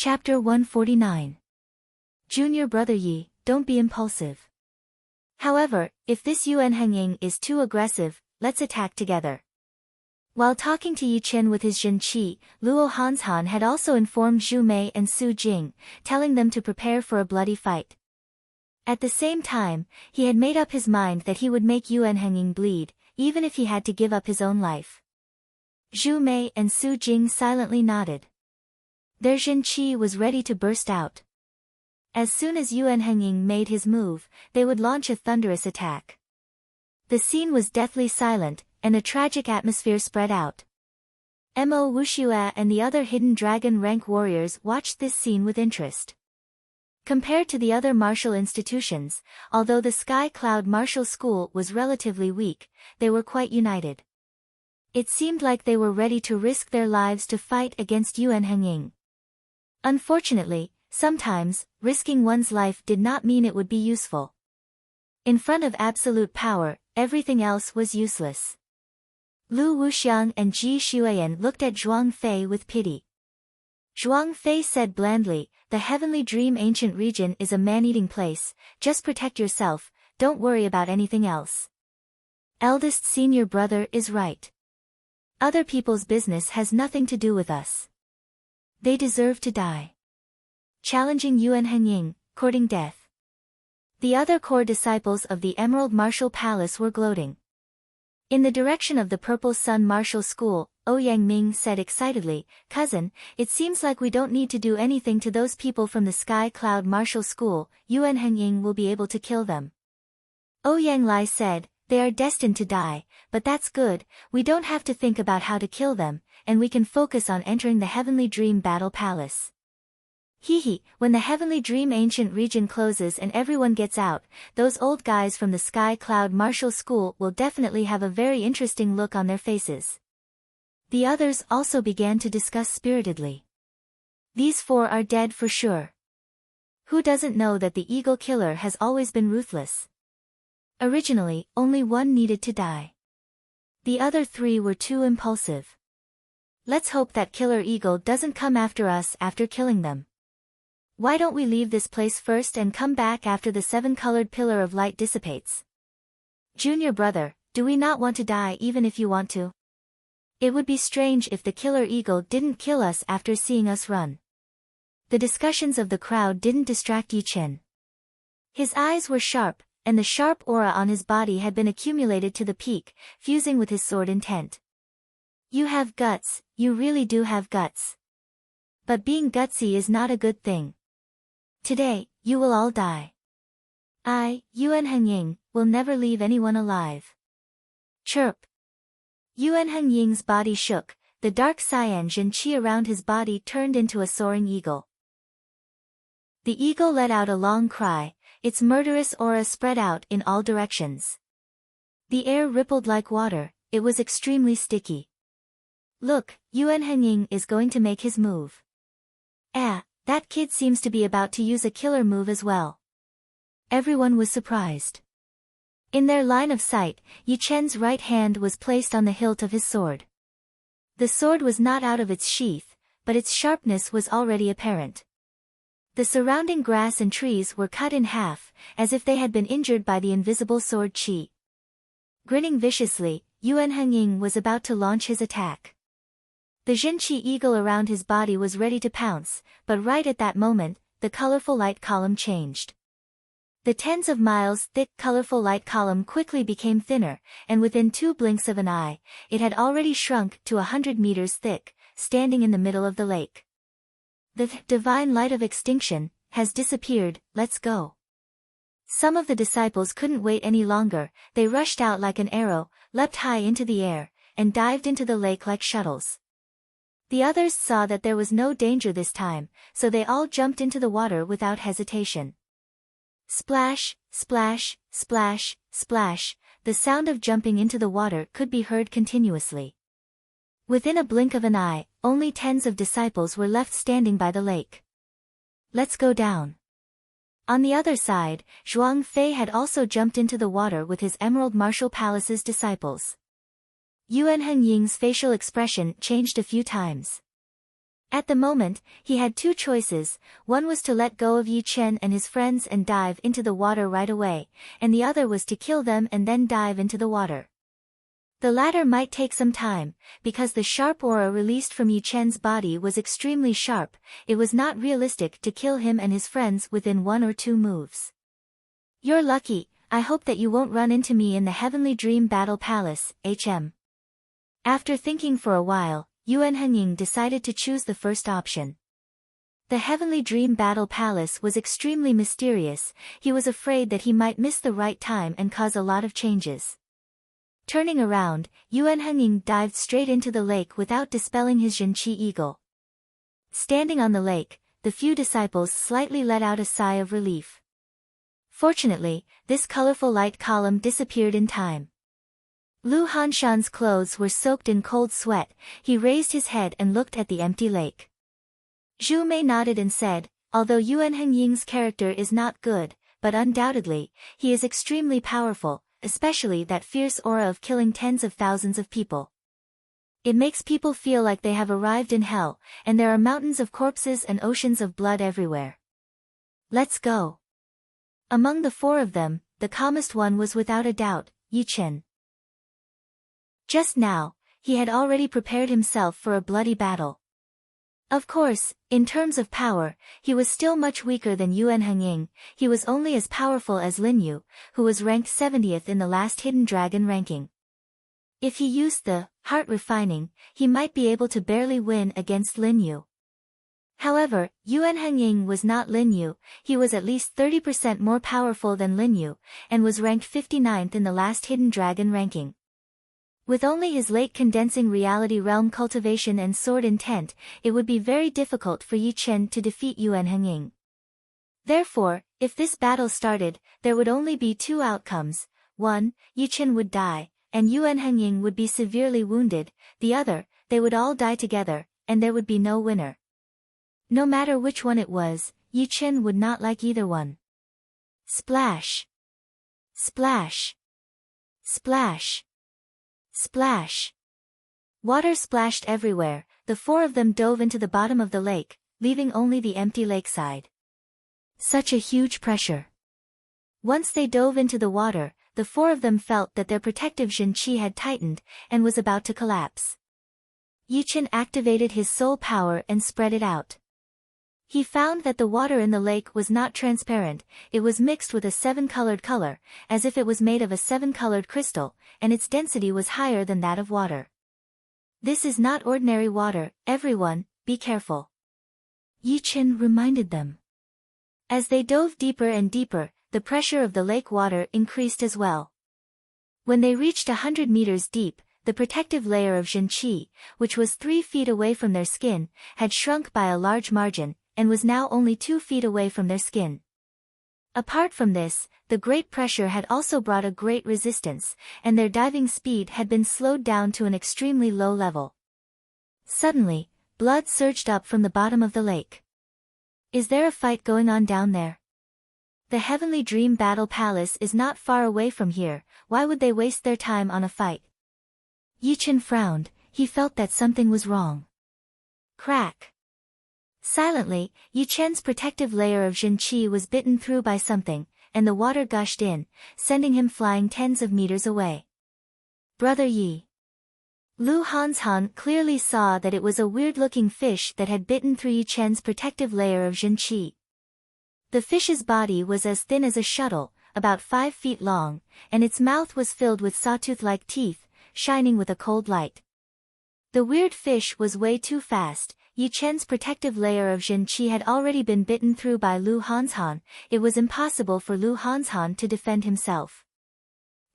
Chapter 149. Junior Brother Yi, don't be impulsive. However, if this Yuan Hengying is too aggressive, let's attack together. While talking to Yi Chen with his Zhen Qi, Luo Hanshan had also informed Zhu Mei and Su Jing, telling them to prepare for a bloody fight. At the same time, he had made up his mind that he would make Yuan Hengying bleed, even if he had to give up his own life. Zhu Mei and Su Jing silently nodded. Their Zhen Qi was ready to burst out. As soon as Yuan Hengying made his move, they would launch a thunderous attack. The scene was deathly silent, and a tragic atmosphere spread out. Mo Wuxue and the other hidden dragon rank warriors watched this scene with interest. Compared to the other martial institutions, although the Sky Cloud Martial School was relatively weak, they were quite united. It seemed like they were ready to risk their lives to fight against Yuan Hengying. Unfortunately, sometimes, risking one's life did not mean it would be useful. In front of absolute power, everything else was useless. Lu Wuxiang and Ji Xueyan looked at Zhuang Fei with pity. Zhuang Fei said blandly, "The Heavenly Dream Ancient Region is a man-eating place, just protect yourself, don't worry about anything else." Eldest senior brother is right. Other people's business has nothing to do with us. They deserve to die. Challenging Yuan Hengying, courting death. The other core disciples of the Emerald Martial Palace were gloating. In the direction of the Purple Sun Martial School, Ouyang Ming said excitedly, "Cousin, it seems like we don't need to do anything to those people from the Sky Cloud Martial School, Yuan Hengying will be able to kill them." Ouyang Lai said, "They are destined to die, but that's good, we don't have to think about how to kill them, and we can focus on entering the Heavenly Dream Battle Palace." Hehe, when the Heavenly Dream Ancient Region closes and everyone gets out, those old guys from the Sky Cloud Martial School will definitely have a very interesting look on their faces. The others also began to discuss spiritedly. These four are dead for sure. Who doesn't know that the Eagle Killer has always been ruthless? Originally, only one needed to die. The other three were too impulsive. Let's hope that Killer Eagle doesn't come after us after killing them. Why don't we leave this place first and come back after the seven-colored pillar of light dissipates? Junior brother, do we not want to die even if you want to? It would be strange if the Killer Eagle didn't kill us after seeing us run. The discussions of the crowd didn't distract Yi Chen. His eyes were sharp, and the sharp aura on his body had been accumulated to the peak, fusing with his sword intent. You have guts, you really do have guts. But being gutsy is not a good thing. Today, you will all die. I, Yuan Hengying, will never leave anyone alive. Chirp. Yuan Hengying's body shook, the dark cyan Zhen Qi around his body turned into a soaring eagle. The eagle let out a long cry, its murderous aura spread out in all directions. The air rippled like water, it was extremely sticky. Look, Yuan Hengying is going to make his move. That kid seems to be about to use a killer move as well. Everyone was surprised. In their line of sight, Yi Chen's right hand was placed on the hilt of his sword. The sword was not out of its sheath, but its sharpness was already apparent. The surrounding grass and trees were cut in half, as if they had been injured by the invisible sword qi. Grinning viciously, Yuan Hengying was about to launch his attack. The Zhen Qi eagle around his body was ready to pounce, but right at that moment, the colorful light column changed. The tens of miles thick colorful light column quickly became thinner, and within 2 blinks of an eye, it had already shrunk to 100 meters thick, standing in the middle of the lake. The divine light of extinction has disappeared, let's go. Some of the disciples couldn't wait any longer, they rushed out like an arrow, leapt high into the air, and dived into the lake like shuttles. The others saw that there was no danger this time, so they all jumped into the water without hesitation. Splash, splash, splash, splash, the sound of jumping into the water could be heard continuously. Within a blink of an eye, only tens of disciples were left standing by the lake. Let's go down. On the other side, Zhuang Fei had also jumped into the water with his Emerald Martial Palace's disciples. Yuan Hengying's facial expression changed a few times. At the moment, he had two choices. One was to let go of Yi Chen and his friends and dive into the water right away, and the other was to kill them and then dive into the water. The latter might take some time, because the sharp aura released from Yi Chen's body was extremely sharp. It was not realistic to kill him and his friends within 1 or 2 moves. You're lucky. I hope that you won't run into me in the Heavenly Dream Battle Palace, HM. After thinking for a while, Yuan Hanying decided to choose the first option. The Heavenly Dream Battle Palace was extremely mysterious. He was afraid that he might miss the right time and cause a lot of changes. Turning around, Yuan Hanying dived straight into the lake without dispelling his Zhenqi eagle. Standing on the lake, the few disciples slightly let out a sigh of relief. Fortunately, this colorful light column disappeared in time. Lu Hanshan's clothes were soaked in cold sweat. He raised his head and looked at the empty lake. Zhu Mei nodded and said, although Yuan Hanying's character is not good, but undoubtedly, he is extremely powerful, especially that fierce aura of killing tens of thousands of people. It makes people feel like they have arrived in hell, and there are mountains of corpses and oceans of blood everywhere. Let's go. Among the 4 of them, the calmest one was without a doubt, Yi Chen. Just now, he had already prepared himself for a bloody battle. Of course, in terms of power, he was still much weaker than Yuan Hanying. He was only as powerful as Lin Yu, who was ranked 70th in the last Hidden Dragon ranking. If he used the heart refining, he might be able to barely win against Lin Yu. However, Yuan Hanying was not Lin Yu. He was at least 30% more powerful than Lin Yu, and was ranked 59th in the last Hidden Dragon ranking. With only his late condensing reality realm cultivation and sword intent, it would be very difficult for Yi Chen to defeat Yuan Hanying. Therefore, if this battle started, there would only be 2 outcomes. One, Yi Chen would die, and Yuan Hanying would be severely wounded. The other, they would all die together, and there would be no winner. No matter which one it was, Yi Chen would not like either one. Splash! Splash! Splash! Splash! Water splashed everywhere. The 4 of them dove into the bottom of the lake, leaving only the empty lakeside. Such a huge pressure. Once they dove into the water, the 4 of them felt that their protective Zhenqi had tightened, and was about to collapse. Yi Chen activated his soul power and spread it out. He found that the water in the lake was not transparent. It was mixed with a 7-colored color, as if it was made of a 7-colored crystal, and its density was higher than that of water. This is not ordinary water, everyone, be careful. Yi Chen reminded them. As they dove deeper and deeper, the pressure of the lake water increased as well. When they reached 100 meters deep, the protective layer of Zhenqi, which was 3 feet away from their skin, had shrunk by a large margin, and was now only 2 feet away from their skin. Apart from this, the great pressure had also brought a great resistance, and their diving speed had been slowed down to an extremely low level. Suddenly, blood surged up from the bottom of the lake. Is there a fight going on down there? The Heavenly Dream Battle Palace is not far away from here. Why would they waste their time on a fight? Yi Chen frowned. He felt that something was wrong. Crack! Silently, Yi Chen's protective layer of Zhenqi was bitten through by something, and the water gushed in, sending him flying tens of meters away. Brother Yi. Lu Hanshan clearly saw that it was a weird-looking fish that had bitten through Yi Chen's protective layer of Zhenqi. The fish's body was as thin as a shuttle, about 5 feet long, and its mouth was filled with sawtooth-like teeth, shining with a cold light. The weird fish was way too fast. Yi Chen's protective layer of Zhenqi had already been bitten through by Lu Hanshan. It was impossible for Lu Hanshan to defend himself.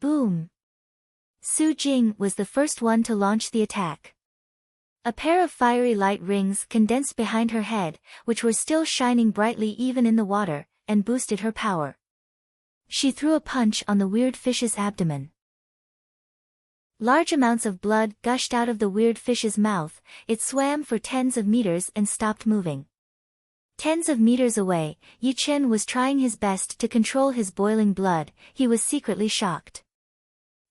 Boom! Su Jing was the first one to launch the attack. A pair of fiery light rings condensed behind her head, which were still shining brightly even in the water, and boosted her power. She threw a punch on the weird fish's abdomen. Large amounts of blood gushed out of the weird fish's mouth. It swam for tens of meters and stopped moving. Tens of meters away, Yi Chen was trying his best to control his boiling blood. He was secretly shocked.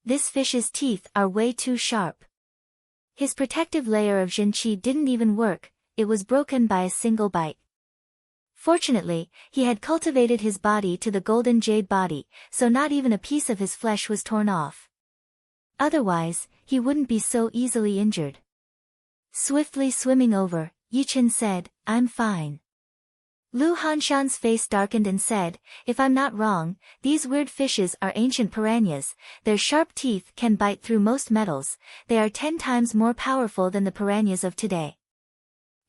This fish's teeth are way too sharp. His protective layer of Zhenqi didn't even work. it was broken by a single bite. Fortunately, he had cultivated his body to the golden jade body, so not even a piece of his flesh was torn off. Otherwise, he wouldn't be so easily injured. Swiftly swimming over, Yichen said, "I'm fine." Lu Hanshan's face darkened and said, "If I'm not wrong, these weird fishes are ancient piranhas. Their sharp teeth can bite through most metals. They are 10 times more powerful than the piranhas of today."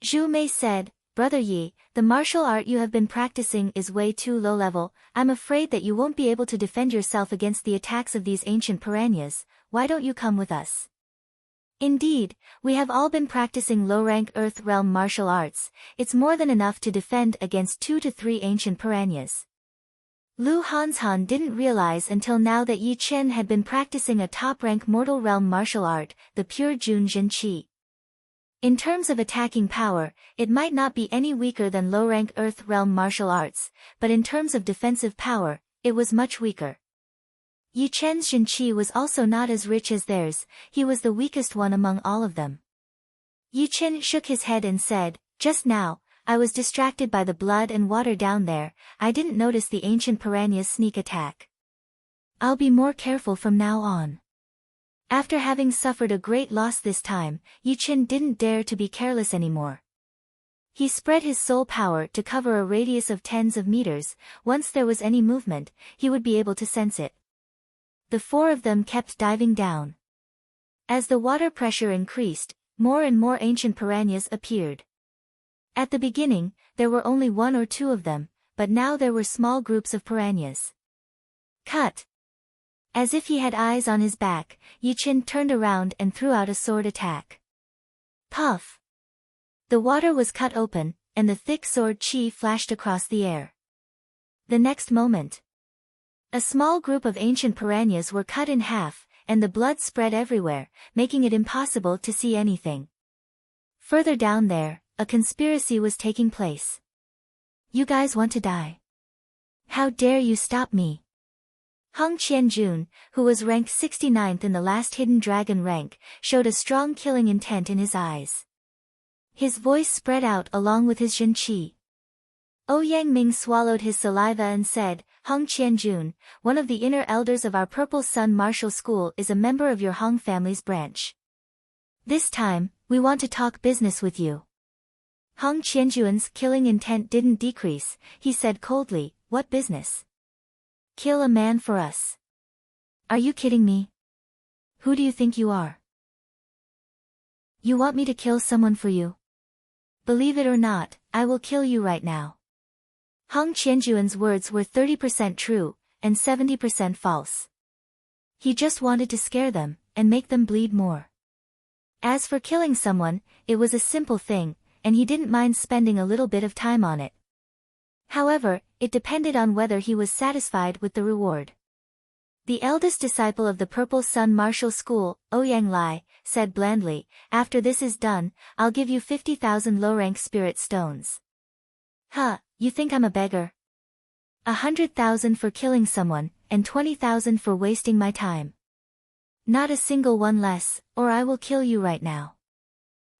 Zhu Mei said, "Brother Yi, the martial art you have been practicing is way too low level. I'm afraid that you won't be able to defend yourself against the attacks of these ancient piranhas. Why don't you come with us?" "Indeed, we have all been practicing low-rank Earth Realm martial arts. It's more than enough to defend against 2 to 3 ancient piranhas." Lu Hanshan didn't realize until now that Yi Chen had been practicing a top-rank mortal realm martial art, the pure Jun Jin Qi. In terms of attacking power, it might not be any weaker than low-rank Earth Realm martial arts, but in terms of defensive power, it was much weaker. Yi Chen's Jin Qi was also not as rich as theirs, he was the weakest one among all of them. Yi Chen shook his head and said, "Just now, I was distracted by the blood and water down there, I didn't notice the ancient piranha's sneak attack. I'll be more careful from now on." After having suffered a great loss this time, Yi Chen didn't dare to be careless anymore. He spread his soul power to cover a radius of tens of meters. Once there was any movement, he would be able to sense it. The 4 of them kept diving down. As the water pressure increased, more and more ancient piranhas appeared. At the beginning, there were only 1 or 2 of them, but now there were small groups of piranhas. Cut! As if he had eyes on his back, Yi Chen turned around and threw out a sword attack. Puff! The water was cut open, and the thick sword qi flashed across the air. The next moment, a small group of ancient piranhas were cut in half, and the blood spread everywhere, making it impossible to see anything. Further down there, a conspiracy was taking place. "You guys want to die? How dare you stop me?" Hung Qianjun, who was ranked 69th in the last hidden dragon rank, showed a strong killing intent in his eyes. His voice spread out along with his Jin Qi. Ouyang Ming swallowed his saliva and said, "Hong Qianjun, one of the inner elders of our Purple Sun Martial School, is a member of your Hong family's branch. This time, we want to talk business with you." Hong Qianjun's killing intent didn't decrease. He said coldly, "What business? Kill a man for us? Are you kidding me? Who do you think you are? You want me to kill someone for you? Believe it or not, I will kill you right now." Hong Qianjuan's words were 30% true, and 70% false. He just wanted to scare them, and make them bleed more. As for killing someone, it was a simple thing, and he didn't mind spending a little bit of time on it. However, it depended on whether he was satisfied with the reward. The eldest disciple of the Purple Sun Martial School, Ouyang Lai, said blandly, "After this is done, I'll give you 50,000 low-rank spirit stones." "Huh, you think I'm a beggar? 100,000 for killing someone, and 20,000 for wasting my time. Not a single one less, or I will kill you right now."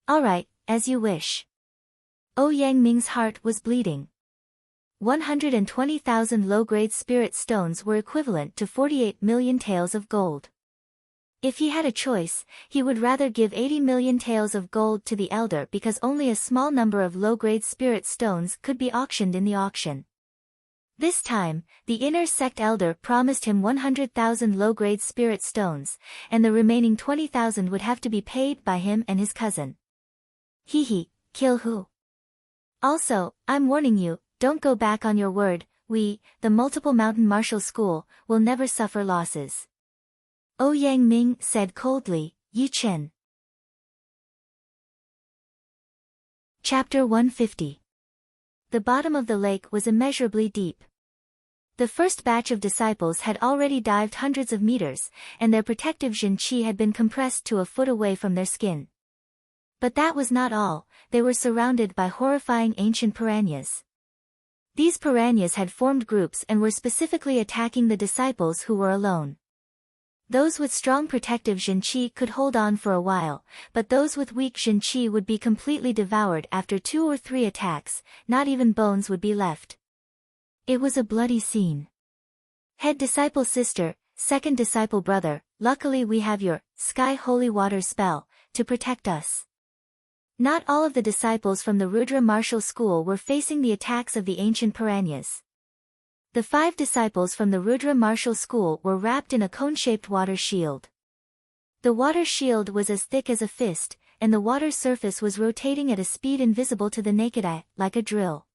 "Alright, as you wish." Ouyang Ming's heart was bleeding. 120,000 low-grade spirit stones were equivalent to 48 million taels of gold. If he had a choice, he would rather give 80 million taels of gold to the elder because only a small number of low-grade spirit stones could be auctioned in the auction. This time, the inner sect elder promised him 100,000 low-grade spirit stones, and the remaining 20,000 would have to be paid by him and his cousin. Hehe, kill who? Also, I'm warning you, don't go back on your word. We, the Multiple Mountain Martial School, will never suffer losses. Ouyang Ming said coldly, "Yi Chen." Chapter 150. The bottom of the lake was immeasurably deep. The first batch of disciples had already dived hundreds of meters, and their protective Jin Qi had been compressed to a foot away from their skin. But that was not all, they were surrounded by horrifying ancient piranhas. These piranhas had formed groups and were specifically attacking the disciples who were alone. Those with strong protective Jinqi could hold on for a while, but those with weak Jinqi would be completely devoured after 2 or 3 attacks, not even bones would be left. It was a bloody scene. Head disciple sister, second disciple brother, luckily we have your sky holy water spell to protect us. Not all of the disciples from the Rudra martial school were facing the attacks of the ancient piranhas. The 5 disciples from the Rudra martial school were wrapped in a cone-shaped water shield. The water shield was as thick as a fist, and the water surface was rotating at a speed invisible to the naked eye, like a drill.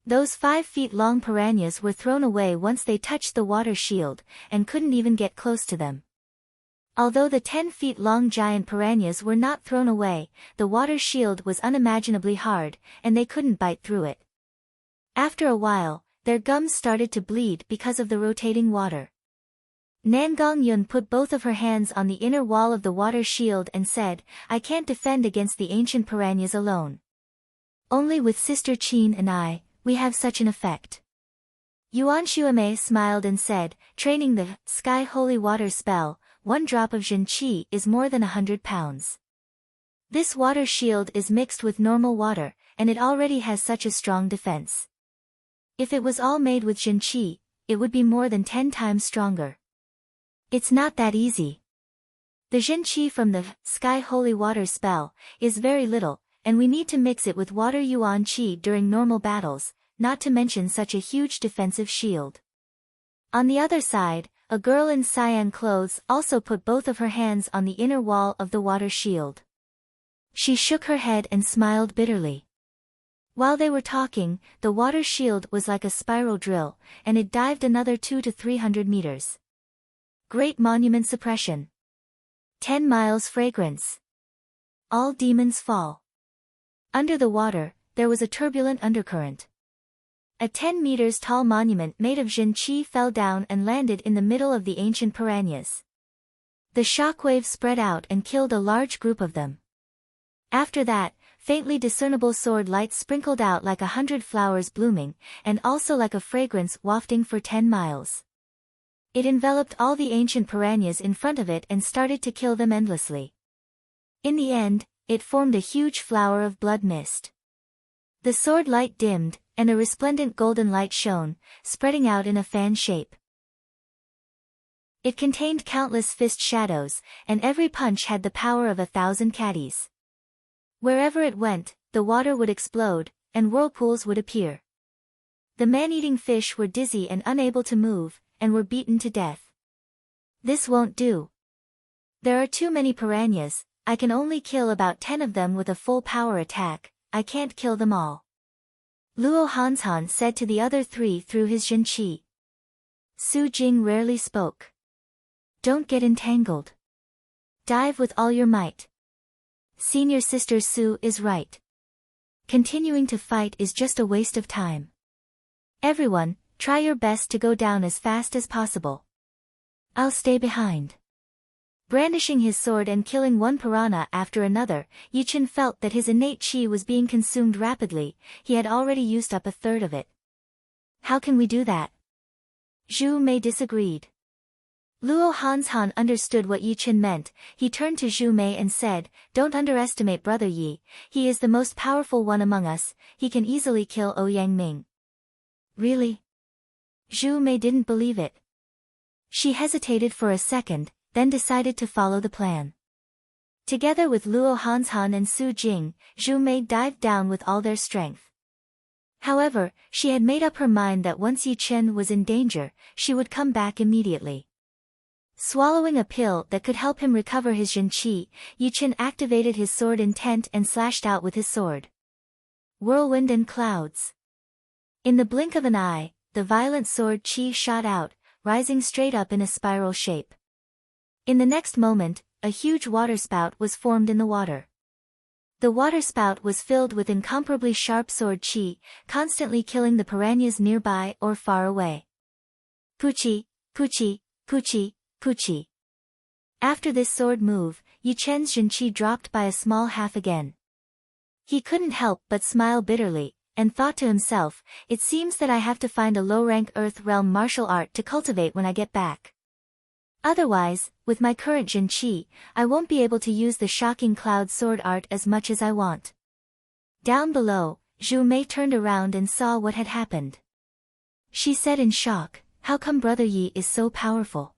Those 5-feet-long piranhas were thrown away once they touched the water shield, and couldn't even get close to them. Although the 10-feet-long giant piranhas were not thrown away, the water shield was unimaginably hard, and they couldn't bite through it. After a while, their gums started to bleed because of the rotating water. Nangang Yun put both of her hands on the inner wall of the water shield and said, I can't defend against the ancient piranhas alone. Only with Sister Qin and I, we have such an effect. Yuan Xuemei smiled and said, training the sky holy water spell, 1 drop of Jinqi is more than 100 pounds. This water shield is mixed with normal water, and it already has such a strong defense. If it was all made with Jinqi, it would be more than 10 times stronger. It's not that easy. The Jinqi from the sky holy water spell is very little, and we need to mix it with water yuan qi during normal battles, not to mention such a huge defensive shield. On the other side, a girl in cyan clothes also put both of her hands on the inner wall of the water shield. She shook her head and smiled bitterly. While they were talking, the water shield was like a spiral drill, and it dived another 200 to 300 meters. Great monument suppression. 10 miles fragrance. All demons fall. Under the water, there was a turbulent undercurrent. A 10 meters tall monument made of Jinqi fell down and landed in the middle of the ancient piranhas. The shockwave spread out and killed a large group of them. After that, faintly discernible sword light sprinkled out like 100 flowers blooming, and also like a fragrance wafting for 10 miles. It enveloped all the ancient piranhas in front of it and started to kill them endlessly. In the end, it formed a huge flower of blood mist. The sword light dimmed, and a resplendent golden light shone, spreading out in a fan shape. It contained countless fist shadows, and every punch had the power of 1,000 caddies. Wherever it went, the water would explode, and whirlpools would appear. The man-eating fish were dizzy and unable to move, and were beaten to death. This won't do. There are too many piranhas, I can only kill about 10 of them with a full power attack, I can't kill them all. Luo Hanshan said to the other 3 through his Jinqi. Su Jing rarely spoke. Don't get entangled. Dive with all your might. Senior sister Su is right. Continuing to fight is just a waste of time. Everyone, try your best to go down as fast as possible. I'll stay behind. Brandishing his sword and killing one piranha after another, Yichen felt that his innate qi was being consumed rapidly, he had already used up 1/3 of it. How can we do that? Zhu Mei disagreed. Luo Hanshan understood what Yichen meant, he turned to Zhu Mei and said, don't underestimate Brother Yi, he is the most powerful one among us, he can easily kill Ouyang Ming. Really? Zhu Mei didn't believe it. She hesitated for a second, then decided to follow the plan. Together with Luo Hanshan and Su Jing, Zhu Mei dived down with all their strength. However, she had made up her mind that once Yichen was in danger, she would come back immediately. Swallowing a pill that could help him recover his Jinqi, Yichen activated his sword intent and slashed out with his sword. Whirlwind and clouds. In the blink of an eye, the violent sword qi shot out, rising straight up in a spiral shape. In the next moment, a huge waterspout was formed in the water. The waterspout was filled with incomparably sharp sword qi, constantly killing the piranhas nearby or far away. Puchi, puchi, puchi, puchi. After this sword move, Yichen's Jinqi dropped by a small half again. He couldn't help but smile bitterly, and thought to himself, it seems that I have to find a low-rank Earth Realm martial art to cultivate when I get back. Otherwise, with my current Jin Qi, I won't be able to use the shocking cloud sword art as much as I want. Down below, Zhu Mei turned around and saw what had happened. She said in shock, "How come Brother Yi is so powerful?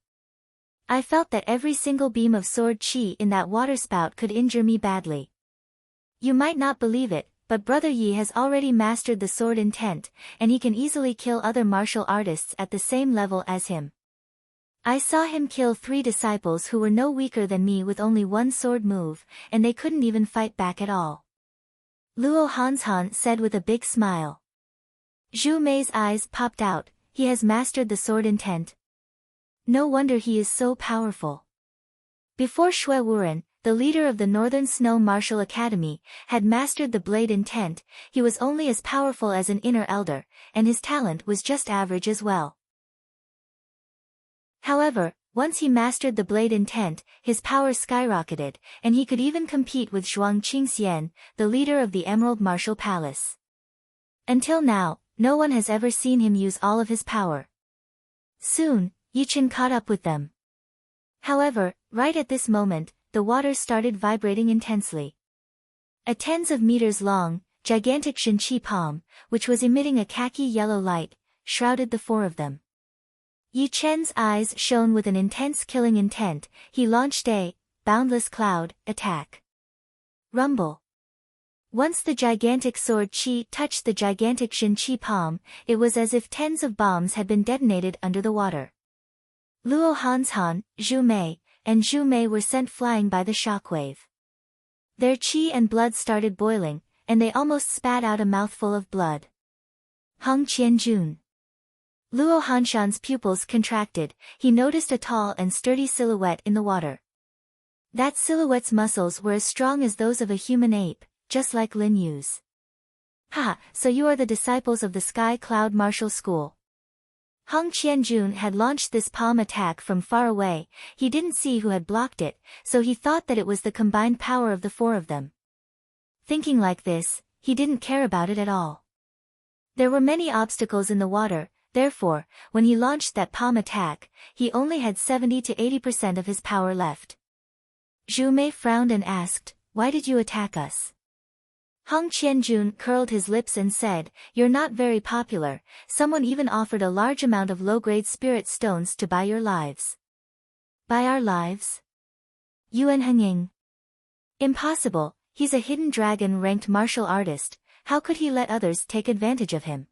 I felt that every single beam of sword qi in that waterspout could injure me badly." You might not believe it, but Brother Yi has already mastered the sword intent, and he can easily kill other martial artists at the same level as him. I saw him kill 3 disciples who were no weaker than me with only one sword move, and they couldn't even fight back at all. Luo Hanshan said with a big smile. Zhu Mei's eyes popped out. He has mastered the sword intent. No wonder he is so powerful. Before Xue Wuren, the leader of the Northern Snow Martial Academy, had mastered the blade intent, he was only as powerful as an inner elder, and his talent was just average as well. However, once he mastered the blade intent, his power skyrocketed, and he could even compete with Zhuang Qingxian, the leader of the Emerald Martial Palace. Until now, no one has ever seen him use all of his power. Soon, Yichen caught up with them. However, right at this moment, the water started vibrating intensely. A tens of meters long, gigantic Shenqi palm, which was emitting a khaki yellow light, shrouded the 4 of them. Yi Chen's eyes shone with an intense killing intent. He launched a boundless cloud attack. Rumble. Once the gigantic sword qi touched the gigantic Shenqi palm, it was as if tens of bombs had been detonated under the water. Luo Hanshan, Zhu Mei, and Zhu Mei were sent flying by the shockwave. Their qi and blood started boiling, and they almost spat out a mouthful of blood. Hong Qianjun. Luo Hanshan's pupils contracted. He noticed a tall and sturdy silhouette in the water. That silhouette's muscles were as strong as those of a human ape, just like Lin Yu's. "Ha, so you are the disciples of the Sky Cloud Martial School." Hong Qianjun had launched this palm attack from far away. He didn't see who had blocked it, so he thought that it was the combined power of the 4 of them. Thinking like this, he didn't care about it at all. There were many obstacles in the water, therefore, when he launched that palm attack, he only had 70 to 80% of his power left. Zhu Mei frowned and asked, "Why did you attack us?" Hong Qianjun curled his lips and said, "You're not very popular, someone even offered a large amount of low-grade spirit stones to buy your lives." "Buy our lives?" Yuan Henging. "Impossible, he's a hidden dragon-ranked martial artist, how could he let others take advantage of him?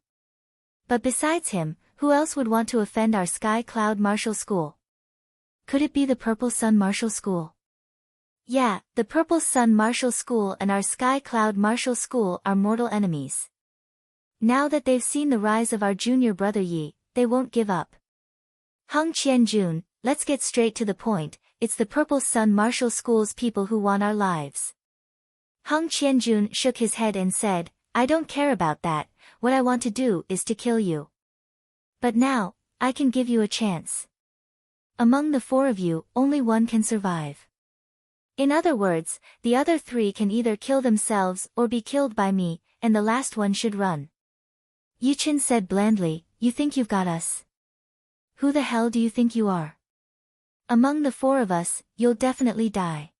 But besides him, who else would want to offend our Sky Cloud Martial School? Could it be the Purple Sun Martial School?" "Yeah, the Purple Sun Martial School and our Sky Cloud Martial School are mortal enemies. Now that they've seen the rise of our junior brother Yi, they won't give up." "Hong Qianjun, let's get straight to the point, it's the Purple Sun Martial School's people who want our lives." Hong Qianjun shook his head and said, "I don't care about that, what I want to do is to kill you. But now, I can give you a chance. Among the 4 of you, only one can survive. In other words, the other 3 can either kill themselves or be killed by me, and the last one should run." Yichen said blandly, "You think you've got us? Who the hell do you think you are? Among the 4 of us, you'll definitely die."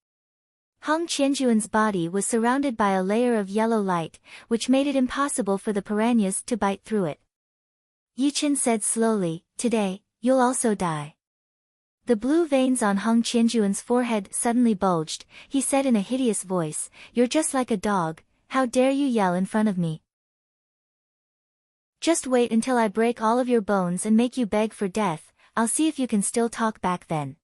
Hong Qianjuan's body was surrounded by a layer of yellow light, which made it impossible for the piranhas to bite through it. Yichen said slowly, "Today, you'll also die." The blue veins on Hong Qianjuan's forehead suddenly bulged. He said in a hideous voice, "You're just like a dog, how dare you yell in front of me? Just wait until I break all of your bones and make you beg for death, I'll see if you can still talk back then."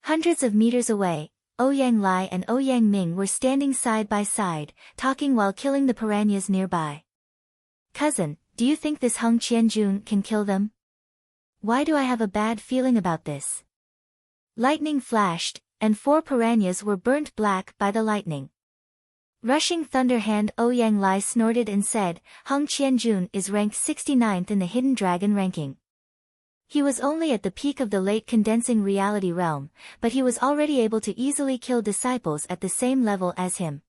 Hundreds of meters away, Ouyang Lai and Ouyang Ming were standing side by side, talking while killing the piranhas nearby. "Cousin, do you think this Hong Qianjun can kill them? Why do I have a bad feeling about this?" Lightning flashed, and 4 piranhas were burnt black by the lightning. Rushing Thunder Hand Ouyang Lai snorted and said, "Hong Qianjun is ranked 69th in the Hidden Dragon ranking. He was only at the peak of the late condensing reality realm, but he was already able to easily kill disciples at the same level as him.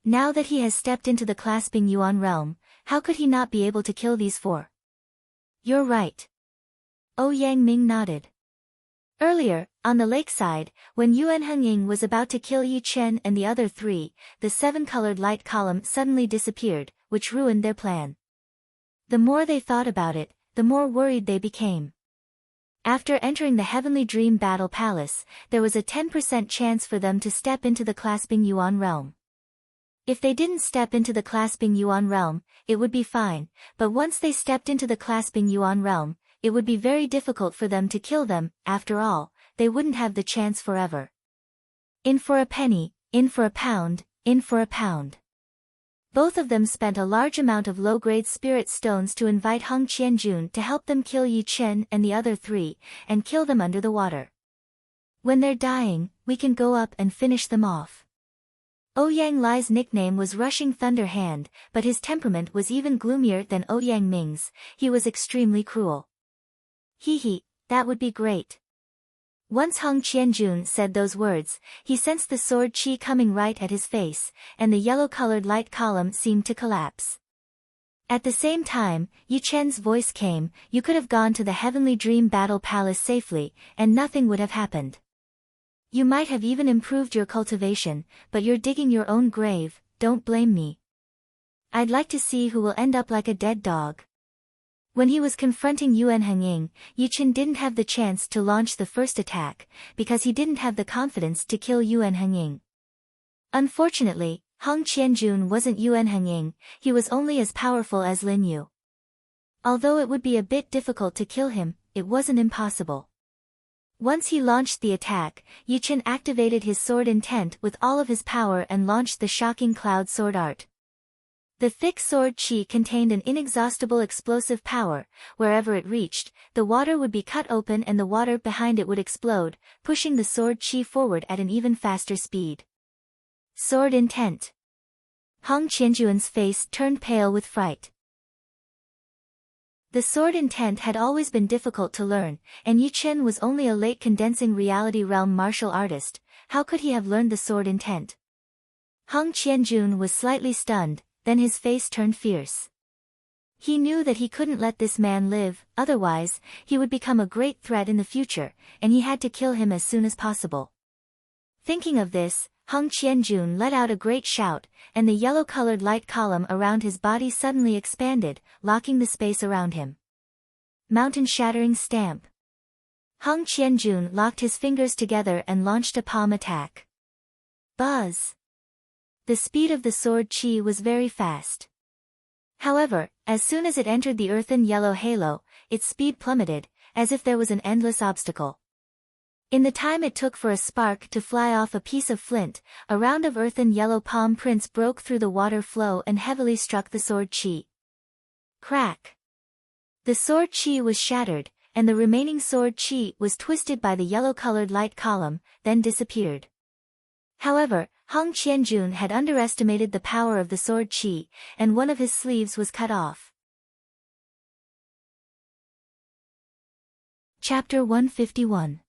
Now that he has stepped into the clasping Yuan realm, how could he not be able to kill these 4? "You're right." Ouyang Ming nodded. Earlier, on the lakeside, when Yuan Hengying was about to kill Yi Chen and the other three, the seven-colored light column suddenly disappeared, which ruined their plan. The more they thought about it, the more worried they became. After entering the Heavenly Dream Battle Palace, there was a 10% chance for them to step into the Clasping Yuan realm. If they didn't step into the Clasping Yuan realm, it would be fine, but once they stepped into the Clasping Yuan realm, it would be very difficult for them to kill them. After all, they wouldn't have the chance forever. In for a penny, in for a pound, in for a pound. Both of them spent a large amount of low-grade spirit stones to invite Heng Qianjun to help them kill Yi Chen and the other three, and kill them under the water. When they're dying, we can go up and finish them off. Ouyang Lai's nickname was Rushing Thunder Hand, but his temperament was even gloomier than Ouyang Ming's. He was extremely cruel. Hee, that would be great. Once Heng Qianjun said those words, he sensed the sword chi coming right at his face, and the yellow-colored light column seemed to collapse. At the same time, Yi Chen's voice came, "You could have gone to the Heavenly Dream Battle Palace safely, and nothing would have happened. You might have even improved your cultivation, but you're digging your own grave, don't blame me. I'd like to see who will end up like a dead dog." When he was confronting Yuan Hengying, Yi Chen didn't have the chance to launch the first attack, because he didn't have the confidence to kill Yuan Hengying. Unfortunately, Heng Qianjun wasn't Yuan Hengying, he was only as powerful as Lin Yu. Although it would be a bit difficult to kill him, it wasn't impossible. Once he launched the attack, Yi Chen activated his sword intent with all of his power and launched the shocking cloud sword art. The thick sword chi contained an inexhaustible explosive power. Wherever it reached, the water would be cut open and the water behind it would explode, pushing the sword chi forward at an even faster speed. Sword intent. Heng Qianjun's face turned pale with fright. The sword intent had always been difficult to learn, and Yi Chen was only a late condensing reality realm martial artist. How could he have learned the sword intent? Heng Qianjun was slightly stunned. Then his face turned fierce. He knew that he couldn't let this man live, otherwise, he would become a great threat in the future, and he had to kill him as soon as possible. Thinking of this, Heng Qianjun let out a great shout, and the yellow-colored light column around his body suddenly expanded, locking the space around him. Mountain-shattering stamp. Heng Qianjun locked his fingers together and launched a palm attack. Buzz! The speed of the sword chi was very fast. However, as soon as it entered the earthen yellow halo, its speed plummeted, as if there was an endless obstacle. In the time it took for a spark to fly off a piece of flint, a round of earthen yellow palm prints broke through the water flow and heavily struck the sword chi. Crack! The sword chi was shattered, and the remaining sword chi was twisted by the yellow-colored light column, then disappeared. However, Heng Qianjun had underestimated the power of the sword chi, and one of his sleeves was cut off. Chapter 151.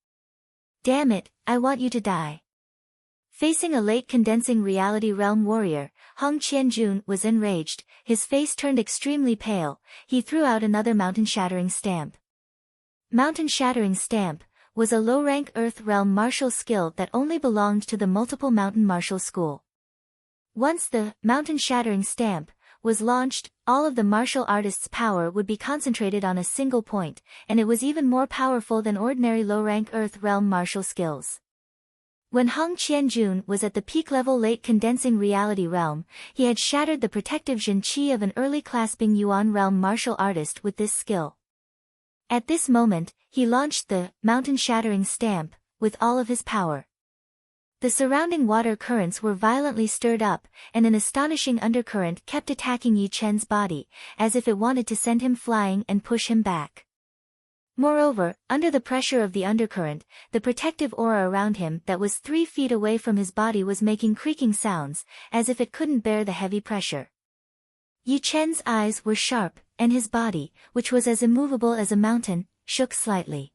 Damn it, I want you to die. Facing a late condensing reality realm warrior, Heng Qianjun was enraged, his face turned extremely pale. He threw out another mountain-shattering stamp. Mountain-shattering stamp was a low-rank Earth Realm martial skill that only belonged to the multiple mountain martial school. Once the mountain-shattering stamp was launched, all of the martial artist's power would be concentrated on a single point, and it was even more powerful than ordinary low-rank Earth Realm martial skills. When Heng Qianjun was at the peak-level late condensing reality realm, he had shattered the protective Jin Qi of an early clasping Yuan realm martial artist with this skill. At this moment, he launched the mountain-shattering stamp with all of his power. The surrounding water currents were violently stirred up, and an astonishing undercurrent kept attacking Yi Chen's body, as if it wanted to send him flying and push him back. Moreover, under the pressure of the undercurrent, the protective aura around him that was 3 feet away from his body was making creaking sounds, as if it couldn't bear the heavy pressure. Yi Chen's eyes were sharp, and his body, which was as immovable as a mountain, shook slightly.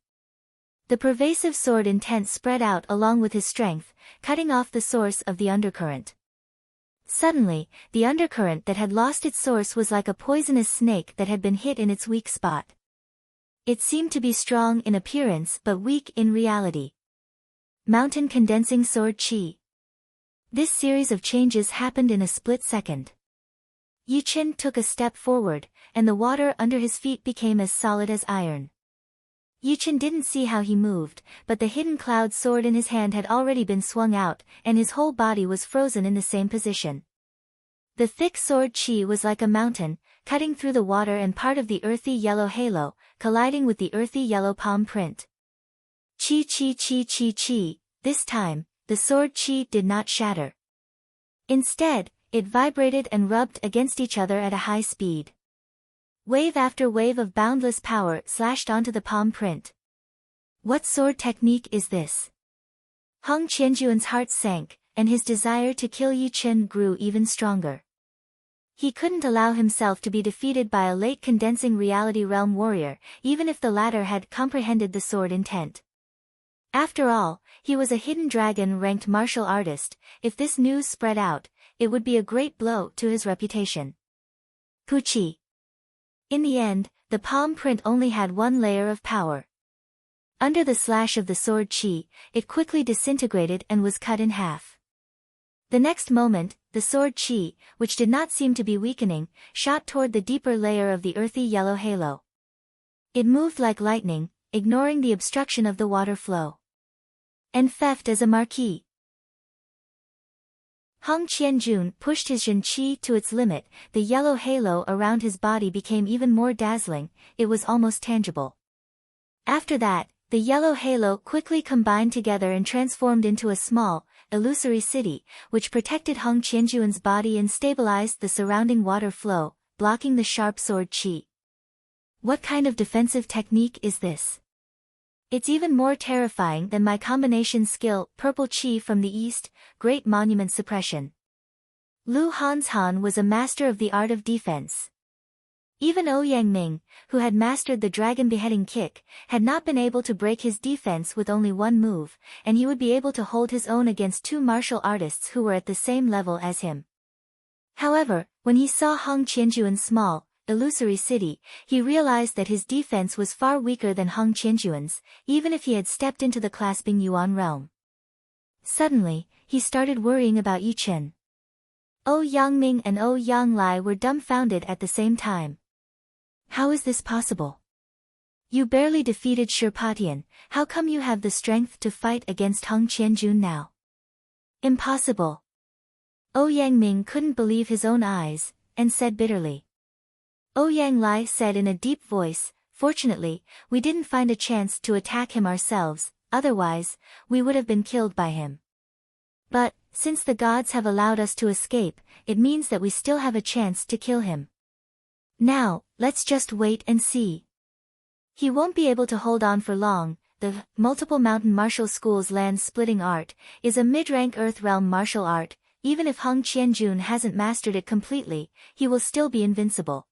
The pervasive sword intent spread out along with his strength, cutting off the source of the undercurrent. Suddenly, the undercurrent that had lost its source was like a poisonous snake that had been hit in its weak spot. It seemed to be strong in appearance but weak in reality. Mountain condensing sword chi. This series of changes happened in a split second. Yi Chen took a step forward, and the water under his feet became as solid as iron. Yi Chen didn't see how he moved, but the hidden cloud sword in his hand had already been swung out, and his whole body was frozen in the same position. The thick sword chi was like a mountain, cutting through the water and part of the earthy yellow halo, colliding with the earthy yellow palm print. Chi chi chi chi chi. This time, the sword chi did not shatter. Instead, it vibrated and rubbed against each other at a high speed. Wave after wave of boundless power slashed onto the palm print. What sword technique is this? Hong Qianjuan's heart sank, and his desire to kill Yi Chen grew even stronger. He couldn't allow himself to be defeated by a late condensing reality realm warrior, even if the latter had comprehended the sword intent. After all, he was a hidden dragon-ranked martial artist. If this news spread out, it would be a great blow to his reputation. Puchi. In the end, the palm print only had one layer of power. Under the slash of the sword chi, it quickly disintegrated and was cut in half. The next moment, the sword chi, which did not seem to be weakening, shot toward the deeper layer of the earthy yellow halo. It moved like lightning, ignoring the obstruction of the water flow. And theft as a marquis. Hong Qianjun pushed his Jin Qi to its limit. The yellow halo around his body became even more dazzling, it was almost tangible. After that, the yellow halo quickly combined together and transformed into a small, illusory city, which protected Hong Qianjuan's body and stabilized the surrounding water flow, blocking the sharp sword Qi. What kind of defensive technique is this? It's even more terrifying than my combination skill, Purple Qi from the East, Great Monument Suppression. Lu Hanshan was a master of the art of defense. Even Ouyang Ming, who had mastered the dragon beheading kick, had not been able to break his defense with only one move, and he would be able to hold his own against two martial artists who were at the same level as him. However, when he saw Hong Qianjuan's small, illusory city, he realized that his defense was far weaker than Hong Qianjuan's, even if he had stepped into the clasping Yuan realm. Suddenly, he started worrying about Yi Chen. Ouyang Ming and Ouyang Lai were dumbfounded at the same time. How is this possible? You barely defeated Shirpatian, how come you have the strength to fight against Hong Qianjun now? Impossible. Ouyang Ming couldn't believe his own eyes, and said bitterly. Ouyang Lai said in a deep voice, fortunately, we didn't find a chance to attack him ourselves, otherwise, we would have been killed by him. But, since the gods have allowed us to escape, it means that we still have a chance to kill him. Now, let's just wait and see. He won't be able to hold on for long. The Multiple Mountain Martial School's land-splitting art is a mid-rank Earth Realm martial art. Even if Hong Qianjun hasn't mastered it completely, he will still be invincible.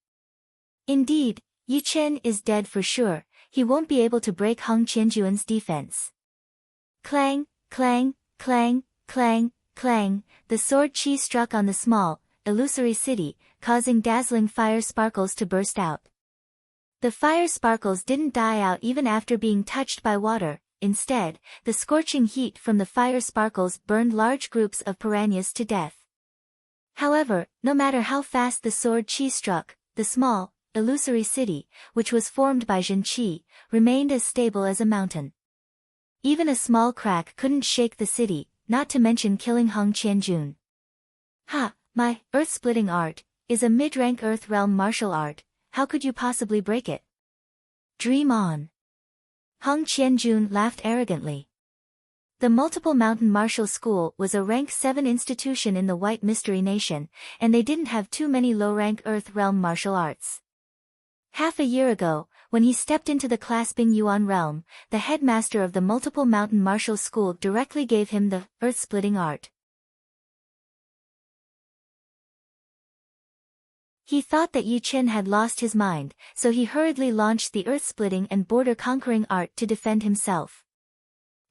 Indeed, Yi Chen is dead for sure, he won't be able to break Hong Qianjuan's defense. Clang, clang, clang, clang, clang, the sword chi struck on the small, illusory city, causing dazzling fire sparkles to burst out. The fire sparkles didn't die out even after being touched by water. Instead, the scorching heat from the fire sparkles burned large groups of piranhas to death. However, no matter how fast the sword chi struck, the small, illusory city, which was formed by Jin Qi, remained as stable as a mountain. Even a small crack couldn't shake the city, not to mention killing Hong Qianjun. Ha, my earth-splitting art is a mid-rank Earth Realm martial art, how could you possibly break it? Dream on. Hong Qianjun laughed arrogantly. The Multiple Mountain Martial School was a rank 7 institution in the White Mystery Nation, and they didn't have too many low-rank Earth Realm martial arts. Half a year ago, when he stepped into the clasping Yuan realm, the headmaster of the Multiple Mountain Martial School directly gave him the earth-splitting art. He thought that Yi Chen had lost his mind, so he hurriedly launched the earth-splitting and border-conquering art to defend himself.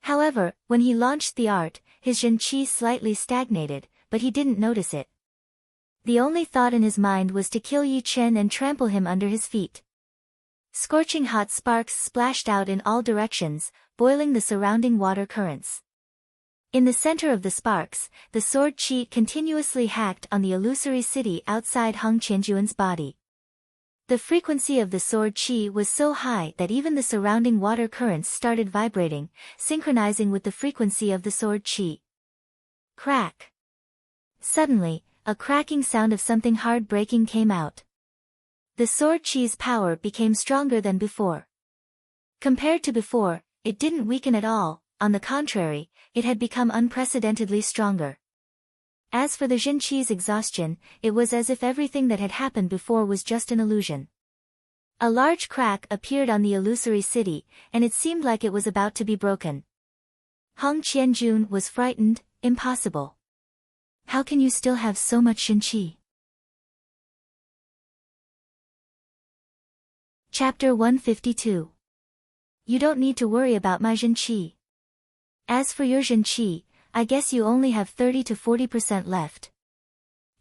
However, when he launched the art, his Jin Qi slightly stagnated, but he didn't notice it. The only thought in his mind was to kill Yi Chen and trample him under his feet. Scorching hot sparks splashed out in all directions, boiling the surrounding water currents. In the center of the sparks, the sword chi continuously hacked on the illusory city outside Heng Qianjuan's body. The frequency of the sword chi was so high that even the surrounding water currents started vibrating, synchronizing with the frequency of the sword chi. Crack. Suddenly, a cracking sound of something hard breaking came out. The sword chi's power became stronger than before. Compared to before, it didn't weaken at all, on the contrary, it had become unprecedentedly stronger. As for the Jin Chi's exhaustion, it was as if everything that had happened before was just an illusion. A large crack appeared on the illusory city, and it seemed like it was about to be broken. Heng Qianjun was frightened. Impossible. How can you still have so much Jin Chi? Chapter 152. You don't need to worry about my Jin Chi. As for your Jin Chi, I guess you only have 30 to 40% left.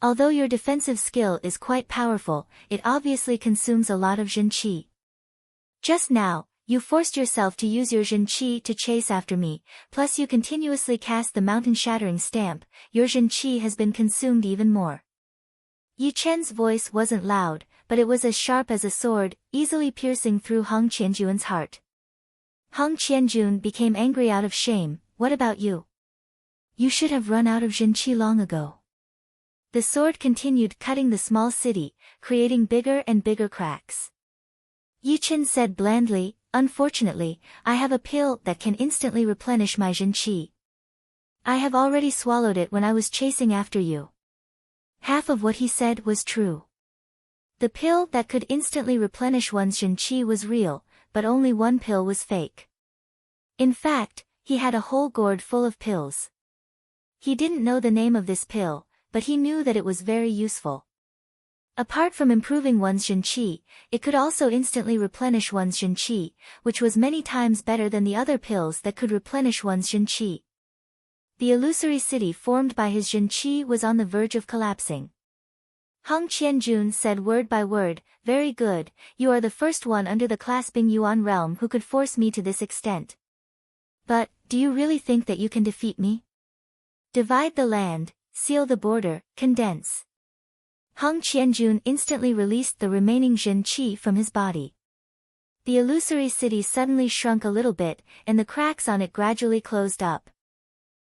Although your defensive skill is quite powerful, it obviously consumes a lot of Jin Chi. Just now, you forced yourself to use your Jin Chi to chase after me, plus you continuously cast the mountain-shattering stamp. Your Jin Chi has been consumed even more. Yi Chen's voice wasn't loud, but it was as sharp as a sword, easily piercing through Heng Qianjun's heart. Heng Qianjun became angry out of shame. What about you? You should have run out of Jin Chi long ago. The sword continued cutting the small city, creating bigger and bigger cracks. Yi Chen said blandly, unfortunately, I have a pill that can instantly replenish my Jin Chi. I have already swallowed it when I was chasing after you. Half of what he said was true. The pill that could instantly replenish one's Jin Chi was real, but only one pill was fake. In fact, he had a whole gourd full of pills. He didn't know the name of this pill, but he knew that it was very useful. Apart from improving one's Jin Chi, it could also instantly replenish one's Jin Chi, which was many times better than the other pills that could replenish one's Jin Chi. The illusory city formed by his Jin Chi was on the verge of collapsing. Heng Qianjun said word by word, very good, you are the first one under the clasping Yuan realm who could force me to this extent. But, do you really think that you can defeat me? Divide the land, seal the border, condense. Heng Qianjun instantly released the remaining Jin Chi from his body. The illusory city suddenly shrunk a little bit, and the cracks on it gradually closed up.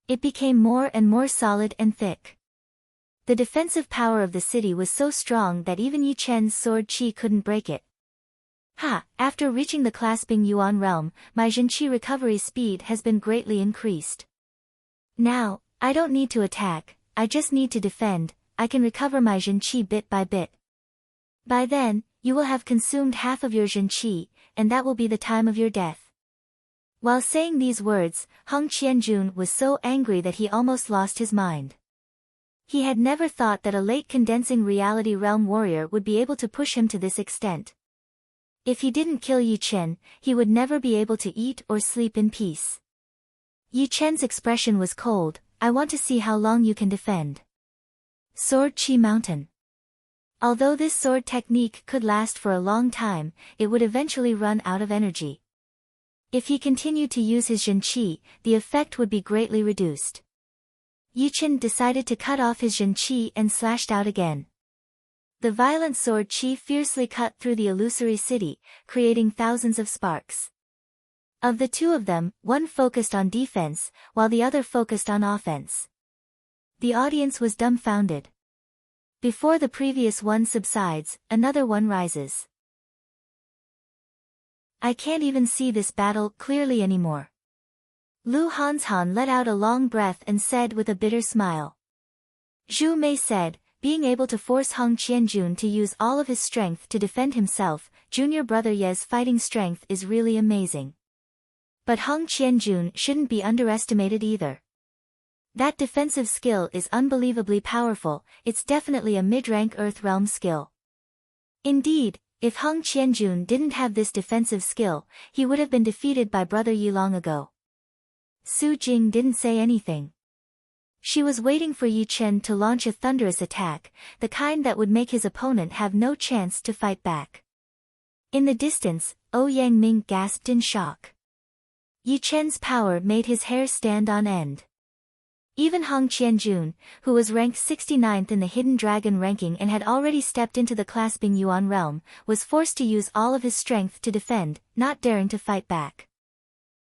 It became more and more solid and thick. The defensive power of the city was so strong that even Yi Chen's sword chi couldn't break it. After reaching the clasping Yuan realm, my Jin Chi recovery speed has been greatly increased. Now, I don't need to attack, I just need to defend. I can recover my Jin Chi bit by bit. By then, you will have consumed half of your Jin Chi, and that will be the time of your death. While saying these words, Heng Qianjun was so angry that he almost lost his mind. He had never thought that a late condensing reality realm warrior would be able to push him to this extent. If he didn't kill Yi Chen, he would never be able to eat or sleep in peace. Yi Chen's expression was cold. I want to see how long you can defend. Sword Chi Mountain. Although this sword technique could last for a long time, it would eventually run out of energy. If he continued to use his Jin Chi, the effect would be greatly reduced. Yi Chen decided to cut off his Jin Chi and slashed out again. The violent sword chi fiercely cut through the illusory city, creating thousands of sparks. Of the two of them, one focused on defense, while the other focused on offense. The audience was dumbfounded. Before the previous one subsides, another one rises. I can't even see this battle clearly anymore. Lu Hanshan let out a long breath and said with a bitter smile. Zhu Mei said, being able to force Heng Qianjun to use all of his strength to defend himself, junior brother Ye's fighting strength is really amazing. But Heng Qianjun shouldn't be underestimated either. That defensive skill is unbelievably powerful, it's definitely a mid-rank Earth Realm skill. Indeed, if Heng Qianjun didn't have this defensive skill, he would have been defeated by brother Yi long ago. Su Jing didn't say anything. She was waiting for Yi Chen to launch a thunderous attack, the kind that would make his opponent have no chance to fight back. In the distance, Yang Ming gasped in shock. Yi Chen's power made his hair stand on end. Even Hong Qianjun, who was ranked 69th in the Hidden Dragon ranking and had already stepped into the clasping Yuan realm, was forced to use all of his strength to defend, not daring to fight back.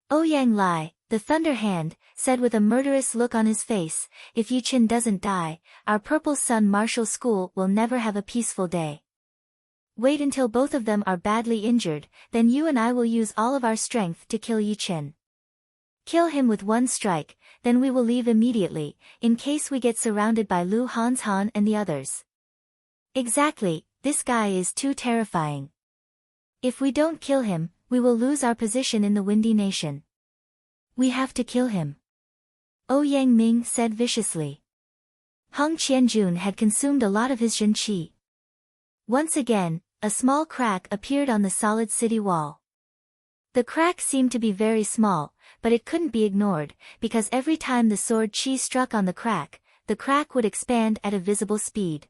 Ouyang Lai, the Thunder Hand, said with a murderous look on his face, "If Yi Chen doesn't die, our Purple Sun Martial School will never have a peaceful day. Wait until both of them are badly injured, then you and I will use all of our strength to kill Yi Chen. Kill him with one strike, then we will leave immediately, in case we get surrounded by Lu Hanshan and the others. Exactly, this guy is too terrifying. If we don't kill him, we will lose our position in the Windy Nation. We have to kill him," Yang Ming said viciously. Hong Qianjun had consumed a lot of his Zhen Qi. Once again, a small crack appeared on the solid city wall. The crack seemed to be very small, but it couldn't be ignored, because every time the sword Qi struck on the crack would expand at a visible speed.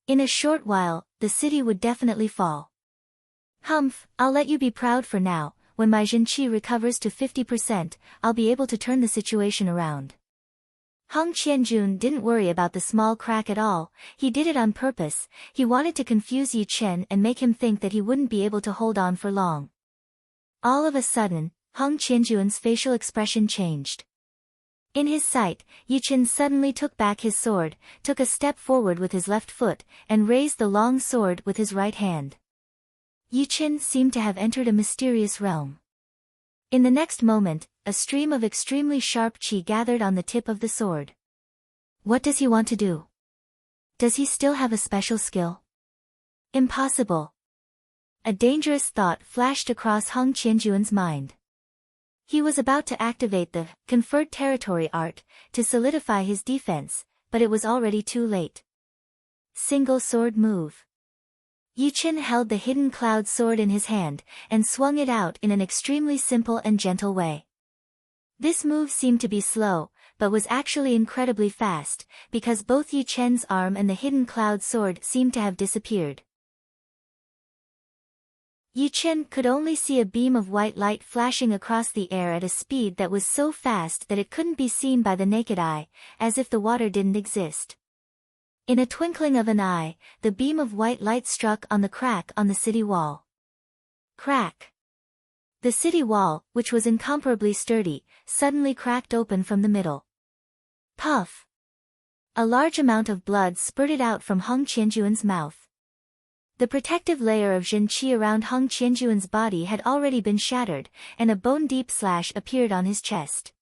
In a short while, the city would definitely fall. "Humph, I'll let you be proud for now. When my Zhen Qi recovers to 50%, I'll be able to turn the situation around." Hong Qianjun didn't worry about the small crack at all. He did it on purpose. He wanted to confuse Yi Chen and make him think that he wouldn't be able to hold on for long. All of a sudden, Hong Qianjun's facial expression changed. In his sight, Yi Chen suddenly took back his sword, took a step forward with his left foot, and raised the long sword with his right hand. Yi Chen seemed to have entered a mysterious realm. In the next moment, a stream of extremely sharp qi gathered on the tip of the sword. What does he want to do? Does he still have a special skill? Impossible. A dangerous thought flashed across Hong Qianjun's mind. He was about to activate the conferred territory art to solidify his defense, but it was already too late. Single sword move. Yi Chen held the hidden cloud sword in his hand, and swung it out in an extremely simple and gentle way. This move seemed to be slow, but was actually incredibly fast, because both Yi Chen's arm and the hidden cloud sword seemed to have disappeared. Yi Chen could only see a beam of white light flashing across the air at a speed that was so fast that it couldn't be seen by the naked eye, as if the water didn't exist. In a twinkling of an eye, the beam of white light struck on the crack on the city wall. Crack! The city wall, which was incomparably sturdy, suddenly cracked open from the middle. Puff! A large amount of blood spurted out from Hong Qianjun's mouth. The protective layer of Zhen Qi around Hong Qianjun's body had already been shattered, and a bone-deep slash appeared on his chest.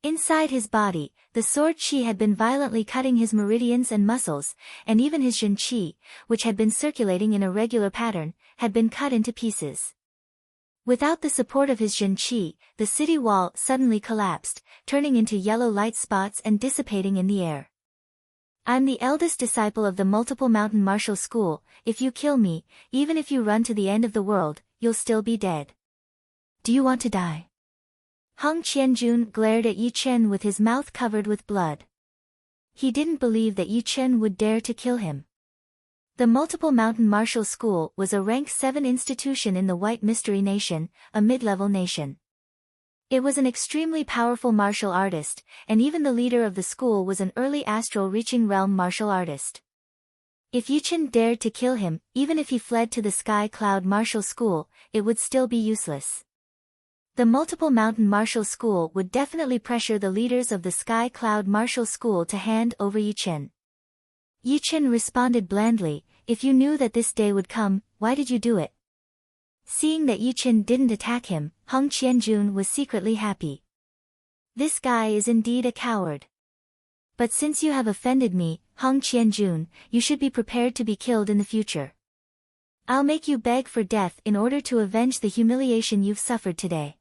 Inside his body, the sword Qi had been violently cutting his meridians and muscles, and even his Zhen Qi, which had been circulating in a regular pattern, had been cut into pieces. Without the support of his Zhen Qi, the city wall suddenly collapsed, turning into yellow light spots and dissipating in the air. "I'm the eldest disciple of the Multiple Mountain Martial School. If you kill me, even if you run to the end of the world, you'll still be dead. Do you want to die?" Hong Qianjun glared at Yi Chen with his mouth covered with blood. He didn't believe that Yi Chen would dare to kill him. The Multiple Mountain Martial School was a rank 7 institution in the White Mystery Nation, a mid-level nation. It was an extremely powerful martial artist, and even the leader of the school was an early astral reaching realm martial artist. If Yi Chen dared to kill him, even if he fled to the Sky Cloud Martial School, it would still be useless. The Multiple Mountain Martial School would definitely pressure the leaders of the Sky Cloud Martial School to hand over Yi Chen. Yi Chen responded blandly, "If you knew that this day would come, why did you do it?" Seeing that Yi Chen didn't attack him, Hong Qianjun was secretly happy. This guy is indeed a coward. But since you have offended me, Hong Qianjun, you should be prepared to be killed in the future. I'll make you beg for death in order to avenge the humiliation you've suffered today.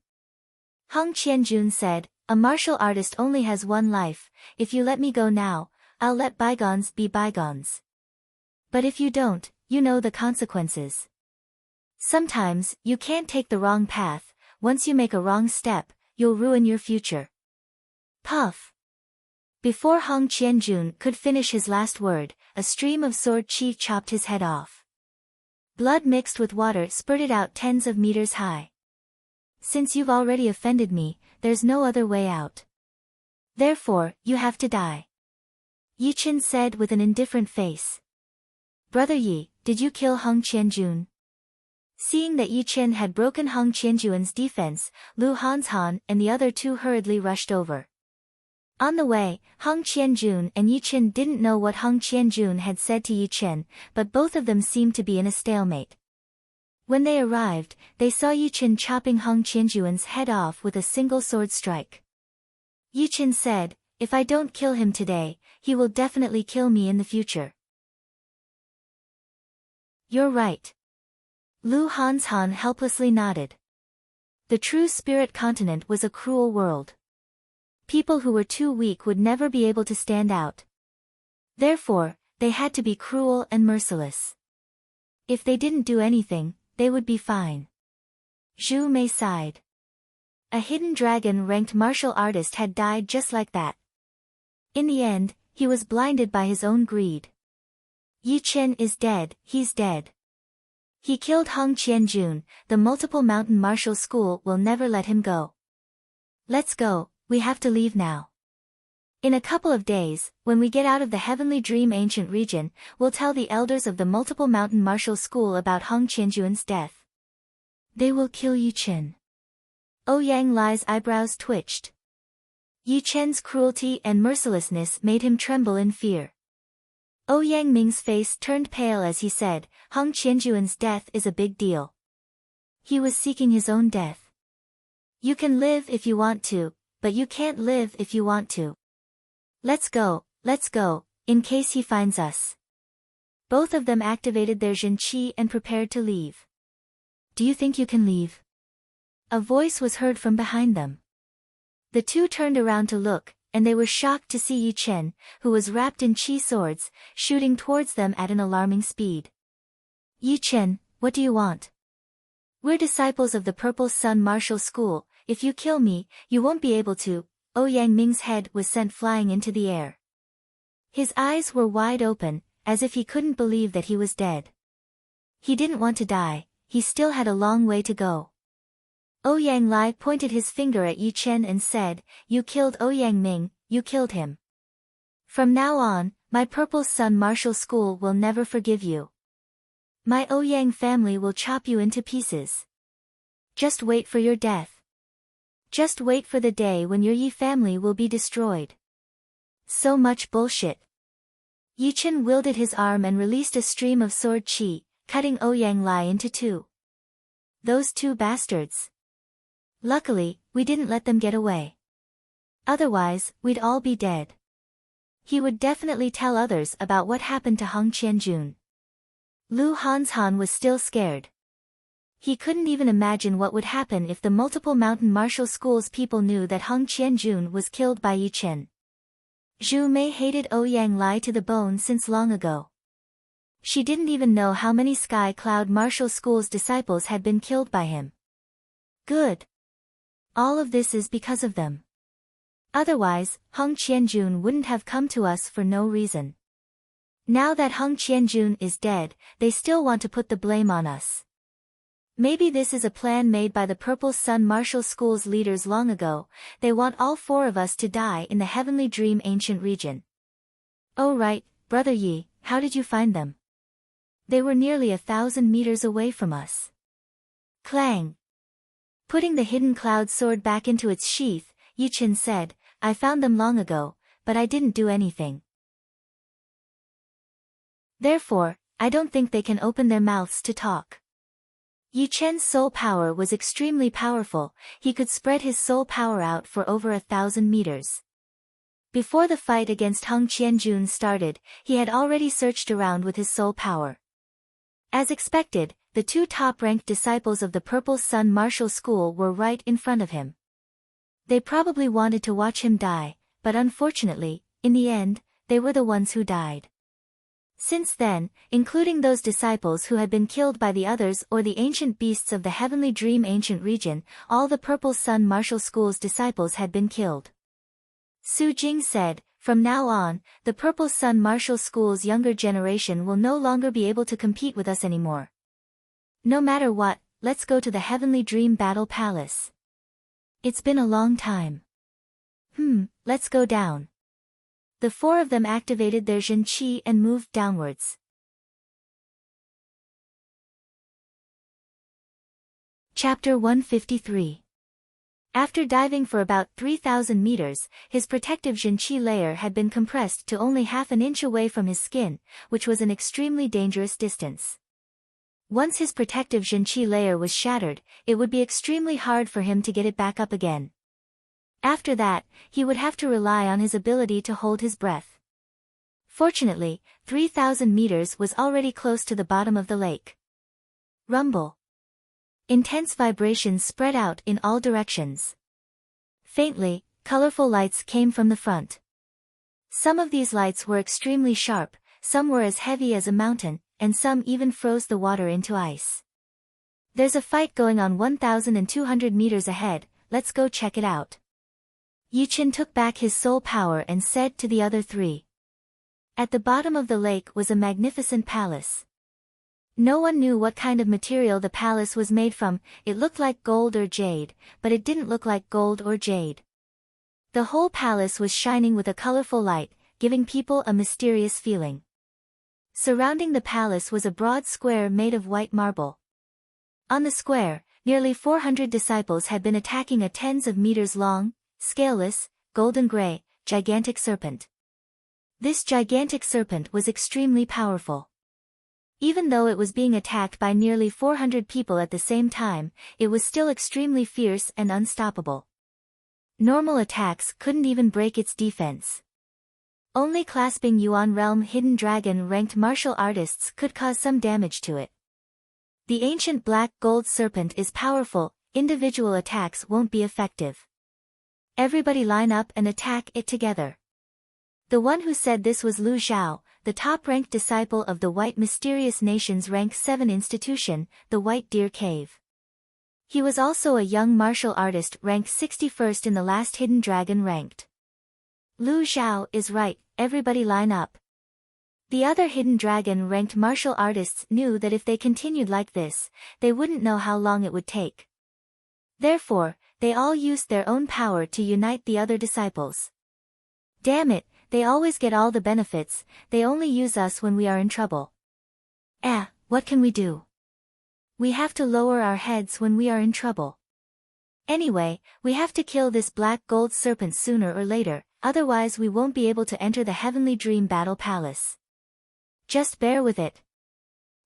Hong Qianjun said, "A martial artist only has one life. If you let me go now, I'll let bygones be bygones. But if you don't, you know the consequences. Sometimes, you can't take the wrong path. Once you make a wrong step, you'll ruin your future." Puff! Before Hong Qianjun could finish his last word, a stream of sword qi chopped his head off. Blood mixed with water spurted out tens of meters high. Since you've already offended me, there's no other way out. Therefore, you have to die. Yi Chen said with an indifferent face. Brother Yi, did you kill Hung Qianjun? Seeing that Yi Chen had broken Hung Qianjun's defense, Lu Hanshan and the other two hurriedly rushed over. On the way, Hung Qianjun and Yi Chen didn't know what Hung Qianjun had said to Yi Chen, but both of them seemed to be in a stalemate. When they arrived, they saw Yi Chen chopping Hung Qianjun's head off with a single sword strike. Yi Chen said, "If I don't kill him today, he will definitely kill me in the future." You're right. Lu Hanshan helplessly nodded. The true spirit continent was a cruel world. People who were too weak would never be able to stand out. Therefore, they had to be cruel and merciless. If they didn't do anything, they would be fine. Zhu Mei sighed. A hidden dragon-ranked martial artist had died just like that. In the end, he was blinded by his own greed. Yi Chen is dead, he's dead. He killed Hung Qianjun, the multiple mountain martial school will never let him go. Let's go, we have to leave now. In a couple of days, when we get out of the Heavenly Dream Ancient Region, we'll tell the elders of the multiple mountain martial school about Hung Qianjun's death. They will kill Yi Chen. Ouyang Lai's eyebrows twitched. Yi Chen's cruelty and mercilessness made him tremble in fear. Ouyang Ming's face turned pale as he said, Hung Qianjun's death is a big deal. He was seeking his own death. You can live if you want to, but you can't live if you want to. Let's go, in case he finds us. Both of them activated their Jin Qi and prepared to leave. Do you think you can leave? A voice was heard from behind them. The two turned around to look, and they were shocked to see Yi Chen, who was wrapped in Qi swords, shooting towards them at an alarming speed. Yi Chen, what do you want? We're disciples of the Purple Sun Martial School, if you kill me, you won't be able to. Ouyang Ming's head was sent flying into the air. His eyes were wide open, as if he couldn't believe that he was dead. He didn't want to die, he still had a long way to go. Ouyang Lai pointed his finger at Yi Chen and said, You killed Ouyang Ming, you killed him. From now on, my Purple Sun Martial School will never forgive you. My Ouyang family will chop you into pieces. Just wait for your death. Just wait for the day when your Yi family will be destroyed. So much bullshit. Yi Chen wielded his arm and released a stream of sword qi, cutting Ouyang Lai into two. Those two bastards. Luckily, we didn't let them get away. Otherwise, we'd all be dead. He would definitely tell others about what happened to Hung Qianjun. Lu Hanshan was still scared. He couldn't even imagine what would happen if the multiple mountain martial school's people knew that Hung Qianjun was killed by Yi Chen. Zhu Mei hated Ouyang Lai to the bone since long ago. She didn't even know how many Sky Cloud Martial School's disciples had been killed by him. Good. All of this is because of them. Otherwise, Hung Qianjun wouldn't have come to us for no reason. Now that Hung Qianjun is dead, they still want to put the blame on us. Maybe this is a plan made by the Purple Sun Martial School's leaders long ago, they want all four of us to die in the Heavenly Dream Ancient Region. Oh right, Brother Yi, how did you find them? They were nearly 1,000 meters away from us. Clang! Putting the hidden cloud sword back into its sheath, Yi Chen said, I found them long ago, but I didn't do anything. Therefore, I don't think they can open their mouths to talk. Yi Chen's soul power was extremely powerful, he could spread his soul power out for over 1,000 meters. Before the fight against Hung Qianjun started, he had already searched around with his soul power. As expected, the two top-ranked disciples of the Purple Sun Martial School were right in front of him. They probably wanted to watch him die, but unfortunately, in the end, they were the ones who died. Since then, including those disciples who had been killed by the others or the ancient beasts of the Heavenly Dream Ancient Region, all the Purple Sun Martial School's disciples had been killed. Su Jing said, From now on, the Purple Sun Martial School's younger generation will no longer be able to compete with us anymore. No matter what, let's go to the Heavenly Dream Battle Palace. It's been a long time. Let's go down. The four of them activated their Jin Qi and moved downwards. Chapter 153. After diving for about 3,000 meters, his protective Jin Qi layer had been compressed to only half an inch away from his skin, which was an extremely dangerous distance. Once his protective Jin Qi layer was shattered, it would be extremely hard for him to get it back up again. After that, he would have to rely on his ability to hold his breath. Fortunately, 3,000 meters was already close to the bottom of the lake. Rumble. Intense vibrations spread out in all directions. Faintly, colorful lights came from the front. Some of these lights were extremely sharp, some were as heavy as a mountain, and some even froze the water into ice. There's a fight going on 1,200 meters ahead, let's go check it out. Yiqin took back his soul power and said to the other three. At the bottom of the lake was a magnificent palace. No one knew what kind of material the palace was made from. It looked like gold or jade, but it didn't look like gold or jade. The whole palace was shining with a colorful light, giving people a mysterious feeling. Surrounding the palace was a broad square made of white marble. On the square, nearly 400 disciples had been attacking a tens of meters long, scaleless, golden gray, gigantic serpent. This gigantic serpent was extremely powerful. Even though it was being attacked by nearly 400 people at the same time, it was still extremely fierce and unstoppable. Normal attacks couldn't even break its defense. Only clasping Yuan Realm Hidden Dragon ranked martial artists could cause some damage to it. The ancient black gold serpent is powerful, individual attacks won't be effective. Everybody line up and attack it together. The one who said this was Lu Zhao, the top-ranked disciple of the White Mysterious Nations Rank 7 institution, the White Deer Cave. He was also a young martial artist ranked 61st in the last Hidden Dragon ranked. Lu Zhao is right, everybody line up. The other Hidden Dragon ranked martial artists knew that if they continued like this, they wouldn't know how long it would take. Therefore, they all used their own power to unite the other disciples. Damn it, they always get all the benefits, they only use us when we are in trouble. What can we do? We have to lower our heads when we are in trouble. Anyway, we have to kill this black gold serpent sooner or later, otherwise we won't be able to enter the Heavenly Dream Battle Palace. Just bear with it.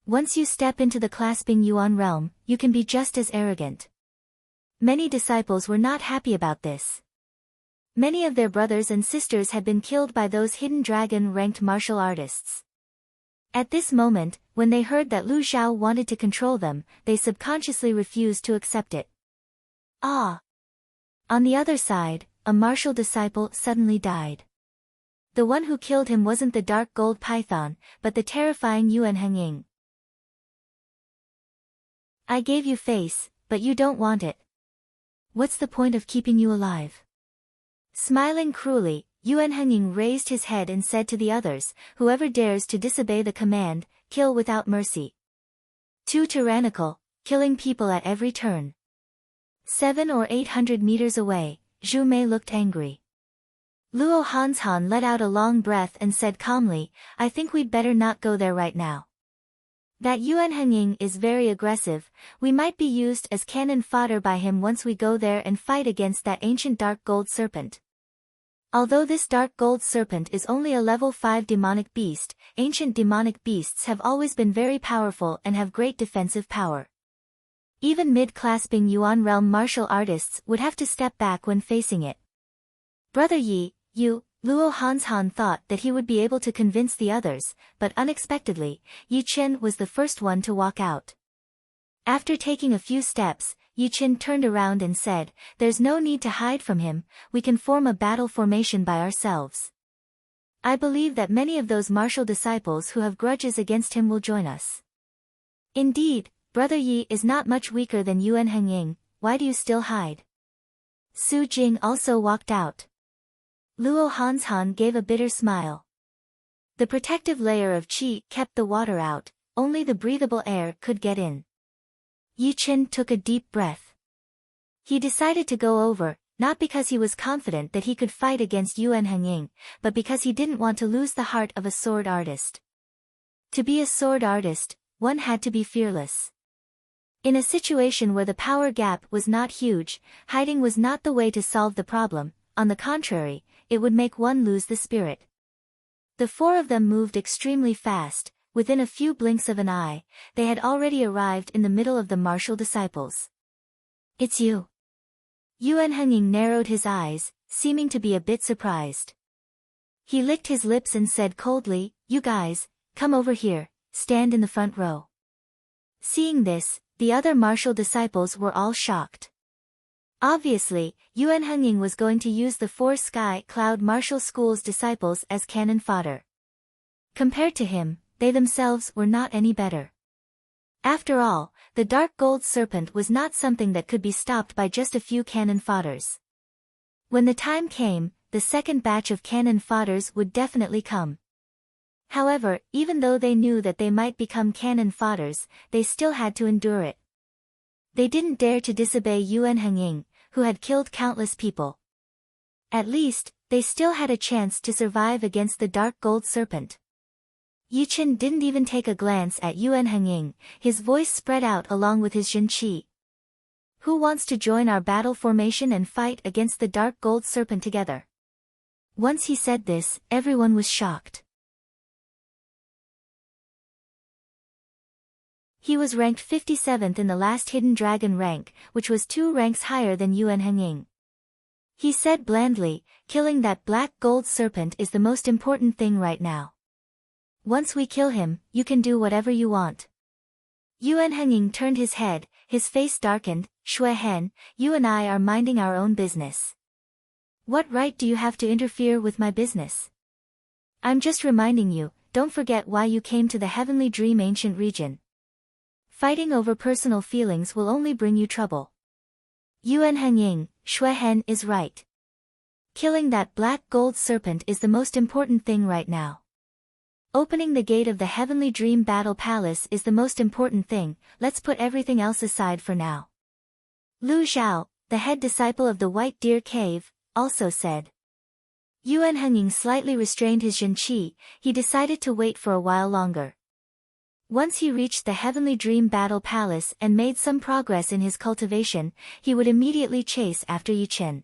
Once you step into the clasping Yuan realm, you can be just as arrogant. Many disciples were not happy about this. Many of their brothers and sisters had been killed by those Hidden Dragon-ranked martial artists. At this moment, when they heard that Lu Zhao wanted to control them, they subconsciously refused to accept it. On the other side, a martial disciple suddenly died. The one who killed him wasn't the dark gold python, but the terrifying Yuan Hengying. I gave you face, but you don't want it. What's the point of keeping you alive? Smiling cruelly, Yuan Hengying raised his head and said to the others, whoever dares to disobey the command, kill without mercy. Too tyrannical, killing people at every turn. 700 or 800 meters away, Zhu Mei looked angry. Luo Hanshan let out a long breath and said calmly, I think we'd better not go there right now. That Yuan Hengying is very aggressive, we might be used as cannon fodder by him once we go there and fight against that ancient dark gold serpent. Although this dark gold serpent is only a level 5 demonic beast, ancient demonic beasts have always been very powerful and have great defensive power. Even mid-clasping Yuan realm martial artists would have to step back when facing it. Brother Yi, Luo Hanshan thought that he would be able to convince the others, but unexpectedly, Yi Chen was the first one to walk out. After taking a few steps, Yi Chen turned around and said, there's no need to hide from him, we can form a battle formation by ourselves. I believe that many of those martial disciples who have grudges against him will join us. Indeed, Brother Yi is not much weaker than Yuan Hengying, why do you still hide? Su Jing also walked out. Luo Hanshan gave a bitter smile. The protective layer of qi kept the water out, only the breathable air could get in. Yichen took a deep breath. He decided to go over, not because he was confident that he could fight against Yuan Hanying, but because he didn't want to lose the heart of a sword artist. To be a sword artist, one had to be fearless. In a situation where the power gap was not huge, hiding was not the way to solve the problem. On the contrary, it would make one lose the spirit. The four of them moved extremely fast. Within a few blinks of an eye, they had already arrived in the middle of the martial disciples. "It's you." Yuan Hanying narrowed his eyes, seeming to be a bit surprised. He licked his lips and said coldly, "You guys, come over here, stand in the front row." Seeing this, the other martial disciples were all shocked. Obviously, Yuan Hanying was going to use the four Sky Cloud Martial School's disciples as cannon fodder. Compared to him, they themselves were not any better. After all, the dark gold serpent was not something that could be stopped by just a few cannon fodders. When the time came, the second batch of cannon fodders would definitely come. However, even though they knew that they might become cannon fodders, they still had to endure it. They didn't dare to disobey Yuan Hanying, who had killed countless people. At least, they still had a chance to survive against the dark gold serpent. Yichen didn't even take a glance at Yuan Hanying, his voice spread out along with his zhenqi. "Who wants to join our battle formation and fight against the dark gold serpent together?" Once he said this, everyone was shocked. He was ranked 57th in the last hidden dragon rank, which was 2 ranks higher than Yuan Hanying. He said blandly, "Killing that black gold serpent is the most important thing right now. Once we kill him, you can do whatever you want." Yuan Hanying turned his head, his face darkened. "Shui Hen, you and I are minding our own business. What right do you have to interfere with my business? I'm just reminding you, don't forget why you came to the Heavenly Dream Ancient Region. Fighting over personal feelings will only bring you trouble." Yuan Hanying, Shui Hen is right. Killing that black gold serpent is the most important thing right now. Opening the gate of the Heavenly Dream Battle Palace is the most important thing. Let's put everything else aside for now. Lu Zhao, the head disciple of the White Deer Cave, also said. Yuan Hanying slightly restrained his zhenqi. He decided to wait for a while longer. Once he reached the Heavenly Dream Battle Palace and made some progress in his cultivation, he would immediately chase after Yichen.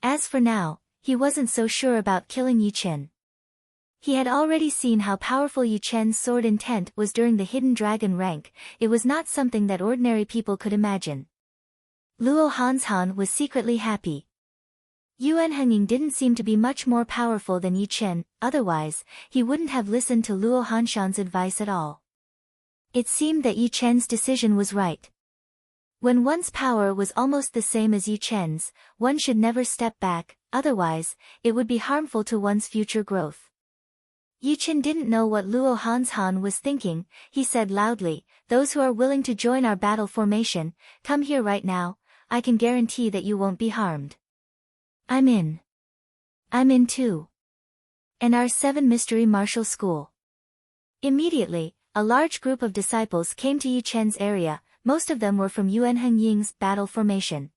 As for now, he wasn't so sure about killing Yichen. He had already seen how powerful Yichen's sword intent was during the Hidden Dragon rank. It was not something that ordinary people could imagine. Luo Hanshan was secretly happy. Yuan Hanying didn't seem to be much more powerful than Yichen, otherwise, he wouldn't have listened to Luo Hanshan's advice at all. It seemed that Yichen's decision was right. When one's power was almost the same as Yichen's, one should never step back, otherwise, it would be harmful to one's future growth. Yichen didn't know what Luo Hanshan was thinking. He said loudly, "Those who are willing to join our battle formation, come here right now. I can guarantee that you won't be harmed." "I'm in. I'm in too. And our 7 Mystery Martial School." Immediately, a large group of disciples came to Yichen's area. Most of them were from Yuan Hanying's battle formation.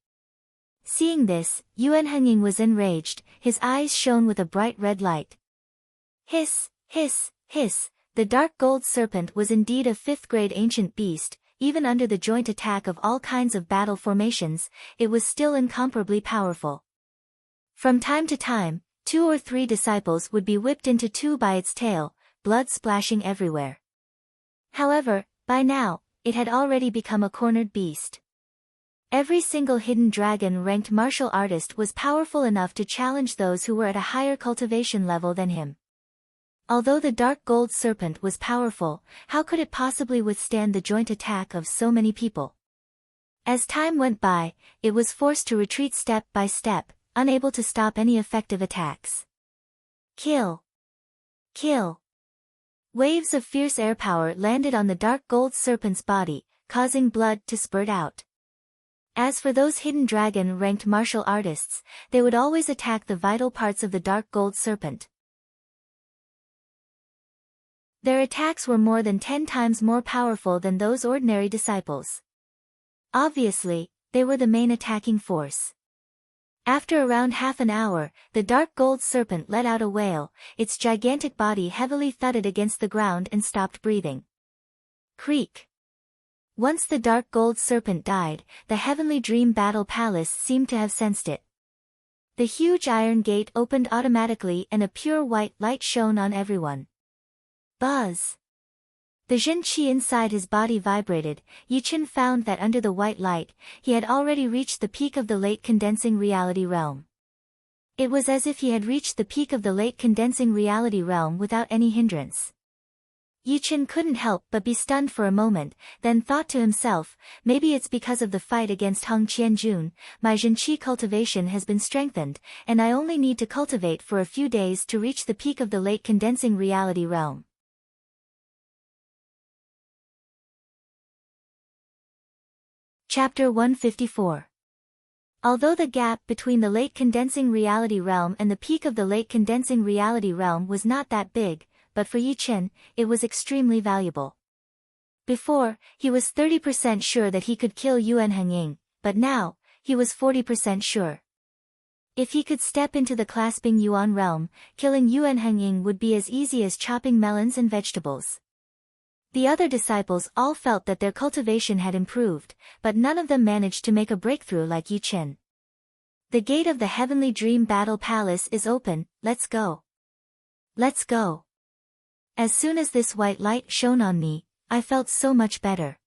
Seeing this, Yuan Hanying was enraged. His eyes shone with a bright red light. Hiss, hiss, hiss. The dark gold serpent was indeed a 5th-grade ancient beast. Even under the joint attack of all kinds of battle formations, it was still incomparably powerful. From time to time, 2 or 3 disciples would be whipped into 2 by its tail, blood splashing everywhere. However, by now, it had already become a cornered beast. Every single hidden dragon-ranked martial artist was powerful enough to challenge those who were at a higher cultivation level than him. Although the dark gold serpent was powerful, how could it possibly withstand the joint attack of so many people? As time went by, it was forced to retreat step by step, unable to stop any effective attacks. Kill! Kill! Waves of fierce air power landed on the dark gold serpent's body, causing blood to spurt out. As for those hidden dragon-ranked martial artists, they would always attack the vital parts of the dark gold serpent. Their attacks were more than 10 times more powerful than those ordinary disciples. Obviously, they were the main attacking force. After around half an hour, the dark gold serpent let out a wail, its gigantic body heavily thudded against the ground and stopped breathing. Creak. Once the dark gold serpent died, the heavenly dream battle palace seemed to have sensed it. The huge iron gate opened automatically and a pure white light shone on everyone. Buzz. The Jin Qi inside his body vibrated. Yichen found that under the white light, he had already reached the peak of the late condensing reality realm. It was as if he had reached the peak of the late condensing reality realm without any hindrance. Yichen couldn't help but be stunned for a moment, then thought to himself, maybe it's because of the fight against Heng Qianjun, my Jin Qi cultivation has been strengthened, and I only need to cultivate for a few days to reach the peak of the late condensing reality realm. Chapter 154. Although the gap between the late condensing reality realm and the peak of the late condensing reality realm was not that big, but for Yichen, it was extremely valuable. Before, he was 30% sure that he could kill Yuan Hengying, but now, he was 40% sure. If he could step into the clasping Yuan realm, killing Yuan Hengying would be as easy as chopping melons and vegetables. The other disciples all felt that their cultivation had improved, but none of them managed to make a breakthrough like Yichen. The gate of the heavenly dream battle palace is open, let's go. Let's go. As soon as this white light shone on me, I felt so much better.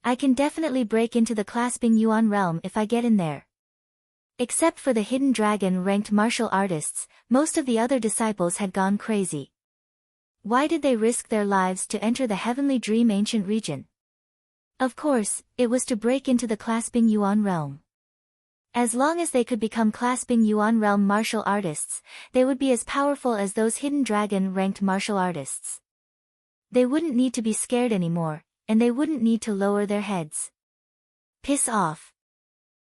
I can definitely break into the clasping Yuan realm if I get in there. Except for the hidden dragon-ranked martial artists, most of the other disciples had gone crazy. Why did they risk their lives to enter the heavenly dream ancient region? Of course, it was to break into the clasping Yuan realm. As long as they could become clasping Yuan realm martial artists, they would be as powerful as those hidden dragon-ranked martial artists. They wouldn't need to be scared anymore, and they wouldn't need to lower their heads. Piss off.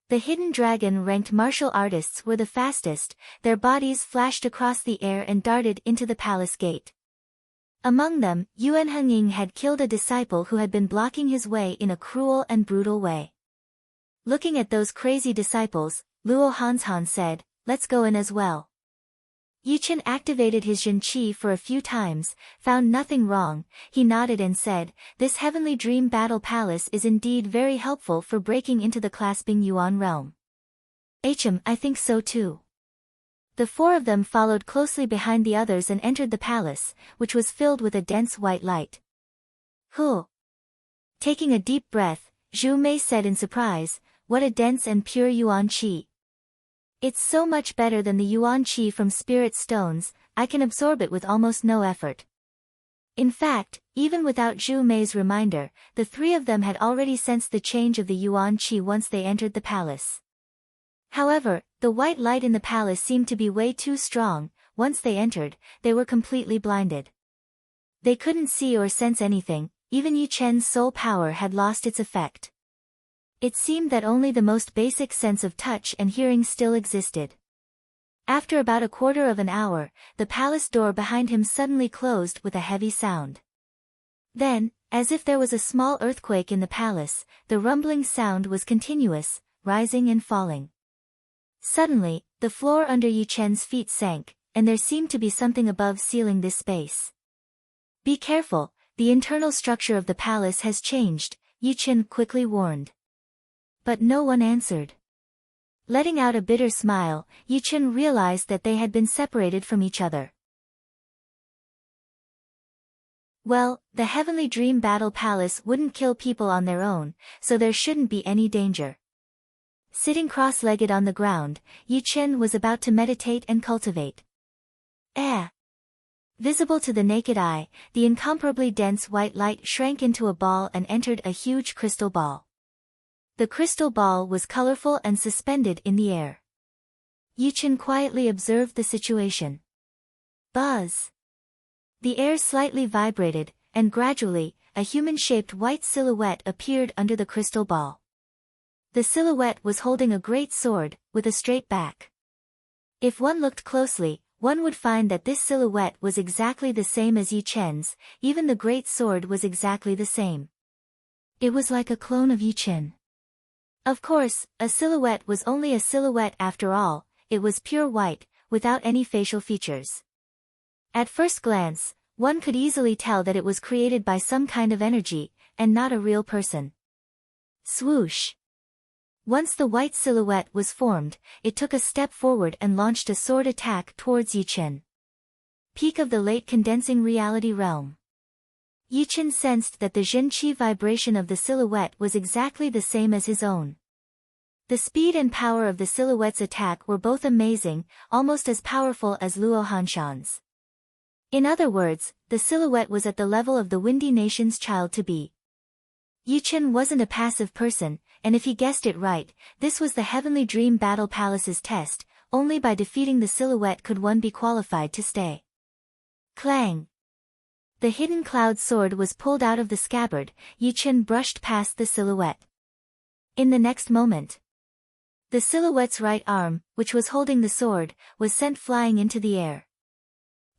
The hidden dragon-ranked martial artists were the fastest, their bodies flashed across the air and darted into the palace gate. Among them, Yuan Hengying had killed a disciple who had been blocking his way in a cruel and brutal way. Looking at those crazy disciples, Luo Hanshan said, let's go in as well. Yichen activated his Jin Qi for a few times, found nothing wrong, he nodded and said, this heavenly dream battle palace is indeed very helpful for breaking into the clasping Yuan realm. I think so too. The four of them followed closely behind the others and entered the palace, which was filled with a dense white light. Huh. Taking a deep breath, Zhu Mei said in surprise, what a dense and pure Yuan Qi. It's so much better than the Yuan Qi from spirit stones, I can absorb it with almost no effort. In fact, even without Zhu Mei's reminder, the three of them had already sensed the change of the Yuan Qi once they entered the palace. However, the white light in the palace seemed to be way too strong. Once they entered, they were completely blinded. They couldn't see or sense anything, even Yichen's soul power had lost its effect. It seemed that only the most basic sense of touch and hearing still existed. After about a quarter of an hour, the palace door behind him suddenly closed with a heavy sound. Then, as if there was a small earthquake in the palace, the rumbling sound was continuous, rising and falling. Suddenly, the floor under Yichen's feet sank, and there seemed to be something above sealing this space. Be careful, the internal structure of the palace has changed, Yichen quickly warned. But no one answered. Letting out a bitter smile, Yichen realized that they had been separated from each other. Well, the heavenly dream battle palace wouldn't kill people on their own, so there shouldn't be any danger. Sitting cross-legged on the ground, Yichen was about to meditate and cultivate. Visible to the naked eye, the incomparably dense white light shrank into a ball and entered a huge crystal ball. The crystal ball was colorful and suspended in the air. Yichen quietly observed the situation. Buzz! The air slightly vibrated, and gradually, a human-shaped white silhouette appeared under the crystal ball. The silhouette was holding a great sword, with a straight back. If one looked closely, one would find that this silhouette was exactly the same as Yichen's, even the great sword was exactly the same. It was like a clone of Yichen. Of course, a silhouette was only a silhouette after all, it was pure white, without any facial features. At first glance, one could easily tell that it was created by some kind of energy, and not a real person. Swoosh! Once the white silhouette was formed, it took a step forward and launched a sword attack towards Yichen. Peak of the late condensing reality realm. Yichen sensed that the Zhenqi vibration of the silhouette was exactly the same as his own. The speed and power of the silhouette's attack were both amazing, almost as powerful as Luo Hanshan's. In other words, the silhouette was at the level of the Windy Nation's child-to-be. Yichen wasn't a passive person, and if he guessed it right, this was the Heavenly Dream Battle Palace's test, only by defeating the silhouette could one be qualified to stay. Clang! The hidden cloud sword was pulled out of the scabbard, Yichen brushed past the silhouette. In the next moment, the silhouette's right arm, which was holding the sword, was sent flying into the air.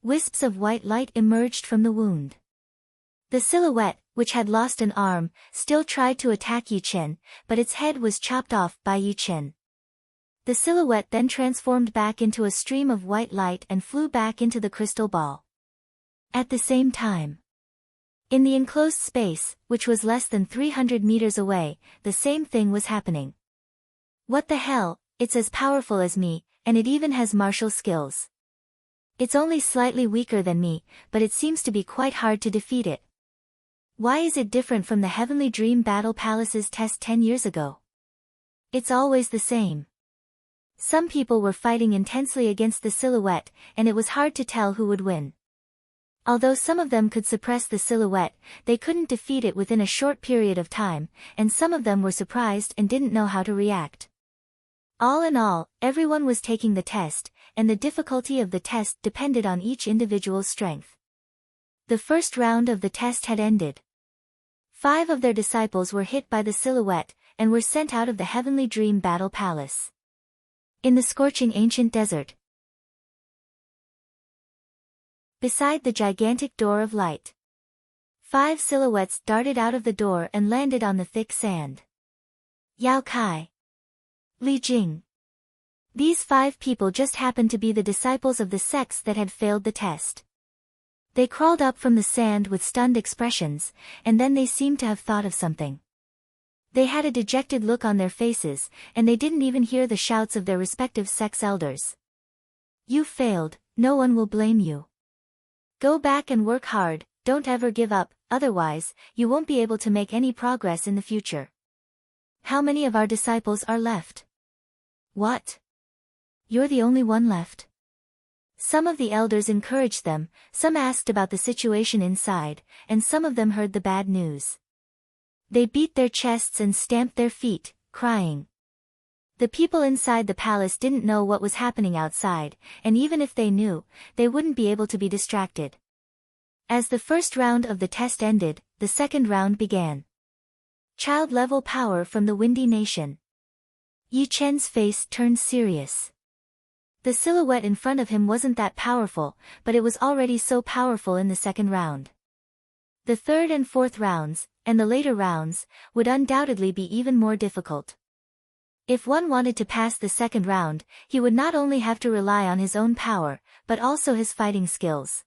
Wisps of white light emerged from the wound. The silhouette, which had lost an arm, still tried to attack Yichen, but its head was chopped off by Yichen. The silhouette then transformed back into a stream of white light and flew back into the crystal ball. At the same time, in the enclosed space, which was less than 300 meters away, the same thing was happening. What the hell, it's as powerful as me, and it even has martial skills. It's only slightly weaker than me, but it seems to be quite hard to defeat it. Why is it different from the Heavenly Dream Battle Palace's test 10 years ago? It's always the same. Some people were fighting intensely against the silhouette, and it was hard to tell who would win. Although some of them could suppress the silhouette, they couldn't defeat it within a short period of time, and some of them were surprised and didn't know how to react. All in all, everyone was taking the test, and the difficulty of the test depended on each individual's strength. The first round of the test had ended. 5 of their disciples were hit by the silhouette, and were sent out of the Heavenly Dream Battle Palace. In the scorching ancient desert, beside the gigantic door of light, 5 silhouettes darted out of the door and landed on the thick sand. Yao Kai, Li Jing. These 5 people just happened to be the disciples of the sects that had failed the test. They crawled up from the sand with stunned expressions, and then they seemed to have thought of something. They had a dejected look on their faces, and they didn't even hear the shouts of their respective sects' elders. You failed, no one will blame you. Go back and work hard, don't ever give up, otherwise, you won't be able to make any progress in the future. How many of our disciples are left? What? You're the only one left? Some of the elders encouraged them, some asked about the situation inside, and some of them heard the bad news. They beat their chests and stamped their feet, crying. The people inside the palace didn't know what was happening outside, and even if they knew, they wouldn't be able to be distracted. As the first round of the test ended, the second round began. Child-level power from the Windy Nation. Yi Chen's face turned serious. The silhouette in front of him wasn't that powerful, but it was already so powerful in the second round. The third and fourth rounds, and the later rounds, would undoubtedly be even more difficult. If one wanted to pass the second round, he would not only have to rely on his own power, but also his fighting skills.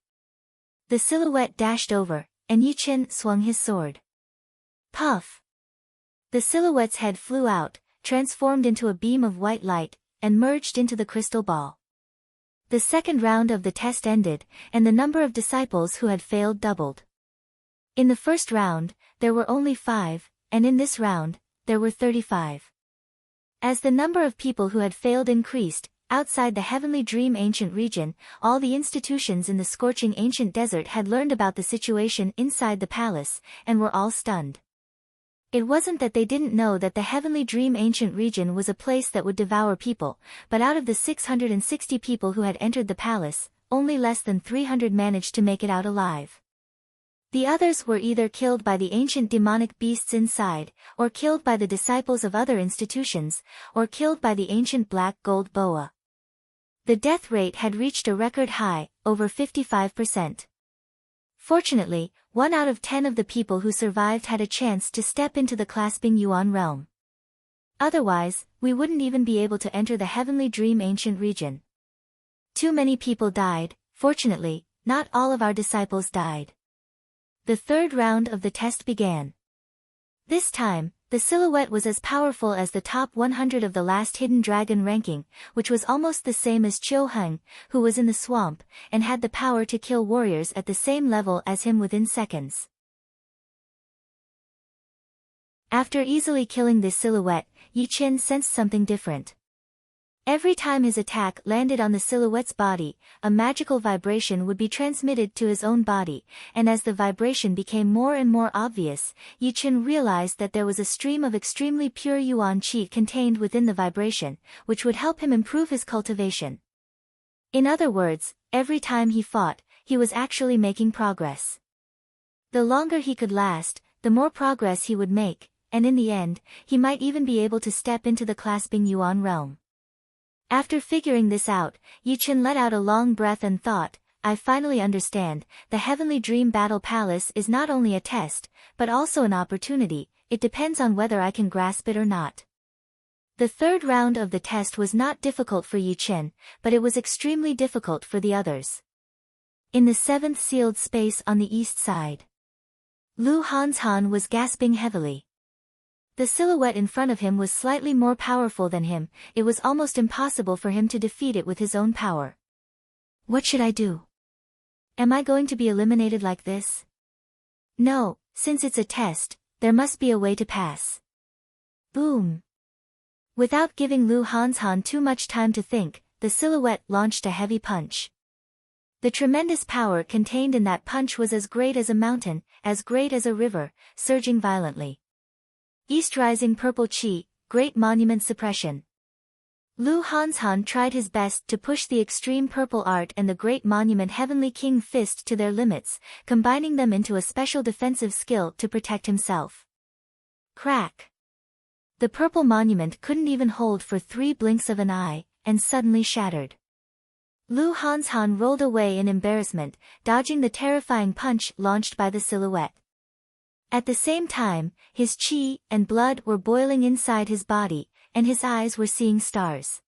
The silhouette dashed over, and Yi Chen swung his sword. Puff! The silhouette's head flew out, transformed into a beam of white light, and merged into the crystal ball. The second round of the test ended, and the number of disciples who had failed doubled. In the first round, there were only 5, and in this round, there were 35. As the number of people who had failed increased, outside the Heavenly Dream Ancient region, all the institutions in the scorching ancient desert had learned about the situation inside the palace, and were all stunned. It wasn't that they didn't know that the Heavenly Dream Ancient region was a place that would devour people, but out of the 660 people who had entered the palace, only less than 300 managed to make it out alive. The others were either killed by the ancient demonic beasts inside, or killed by the disciples of other institutions, or killed by the ancient black gold boa. The death rate had reached a record high, over 55%. Fortunately, 1 out of 10 of the people who survived had a chance to step into the clasping Yuan realm. Otherwise, we wouldn't even be able to enter the heavenly dream ancient region. Too many people died. Fortunately, not all of our disciples died. The third round of the test began. This time, the silhouette was as powerful as the top 100 of the last hidden dragon ranking, which was almost the same as Chiu Heng, who was in the swamp, and had the power to kill warriors at the same level as him within seconds. After easily killing this silhouette, Yi Chen sensed something different. Every time his attack landed on the silhouette's body, a magical vibration would be transmitted to his own body, and as the vibration became more and more obvious, Yi Chen realized that there was a stream of extremely pure yuan qi contained within the vibration, which would help him improve his cultivation. In other words, every time he fought, he was actually making progress. The longer he could last, the more progress he would make, and in the end, he might even be able to step into the clasping yuan realm. After figuring this out, Yi Chen let out a long breath and thought, I finally understand, the Heavenly Dream Battle Palace is not only a test, but also an opportunity. It depends on whether I can grasp it or not. The third round of the test was not difficult for Yi Chen, but it was extremely difficult for the others. In the seventh sealed space on the east side, Lu Hanshan was gasping heavily. The silhouette in front of him was slightly more powerful than him. It was almost impossible for him to defeat it with his own power. What should I do? Am I going to be eliminated like this? No, since it's a test, there must be a way to pass. Boom! Without giving Lu Hanshan too much time to think, the silhouette launched a heavy punch. The tremendous power contained in that punch was as great as a mountain, as great as a river, surging violently. East Rising Purple Qi, Great Monument Suppression. Lu Hanshan tried his best to push the extreme purple art and the Great Monument Heavenly King Fist to their limits, combining them into a special defensive skill to protect himself. Crack! The purple monument couldn't even hold for 3 blinks of an eye, and suddenly shattered. Lu Hanshan rolled away in embarrassment, dodging the terrifying punch launched by the silhouette. At the same time, his qi and blood were boiling inside his body, and his eyes were seeing stars.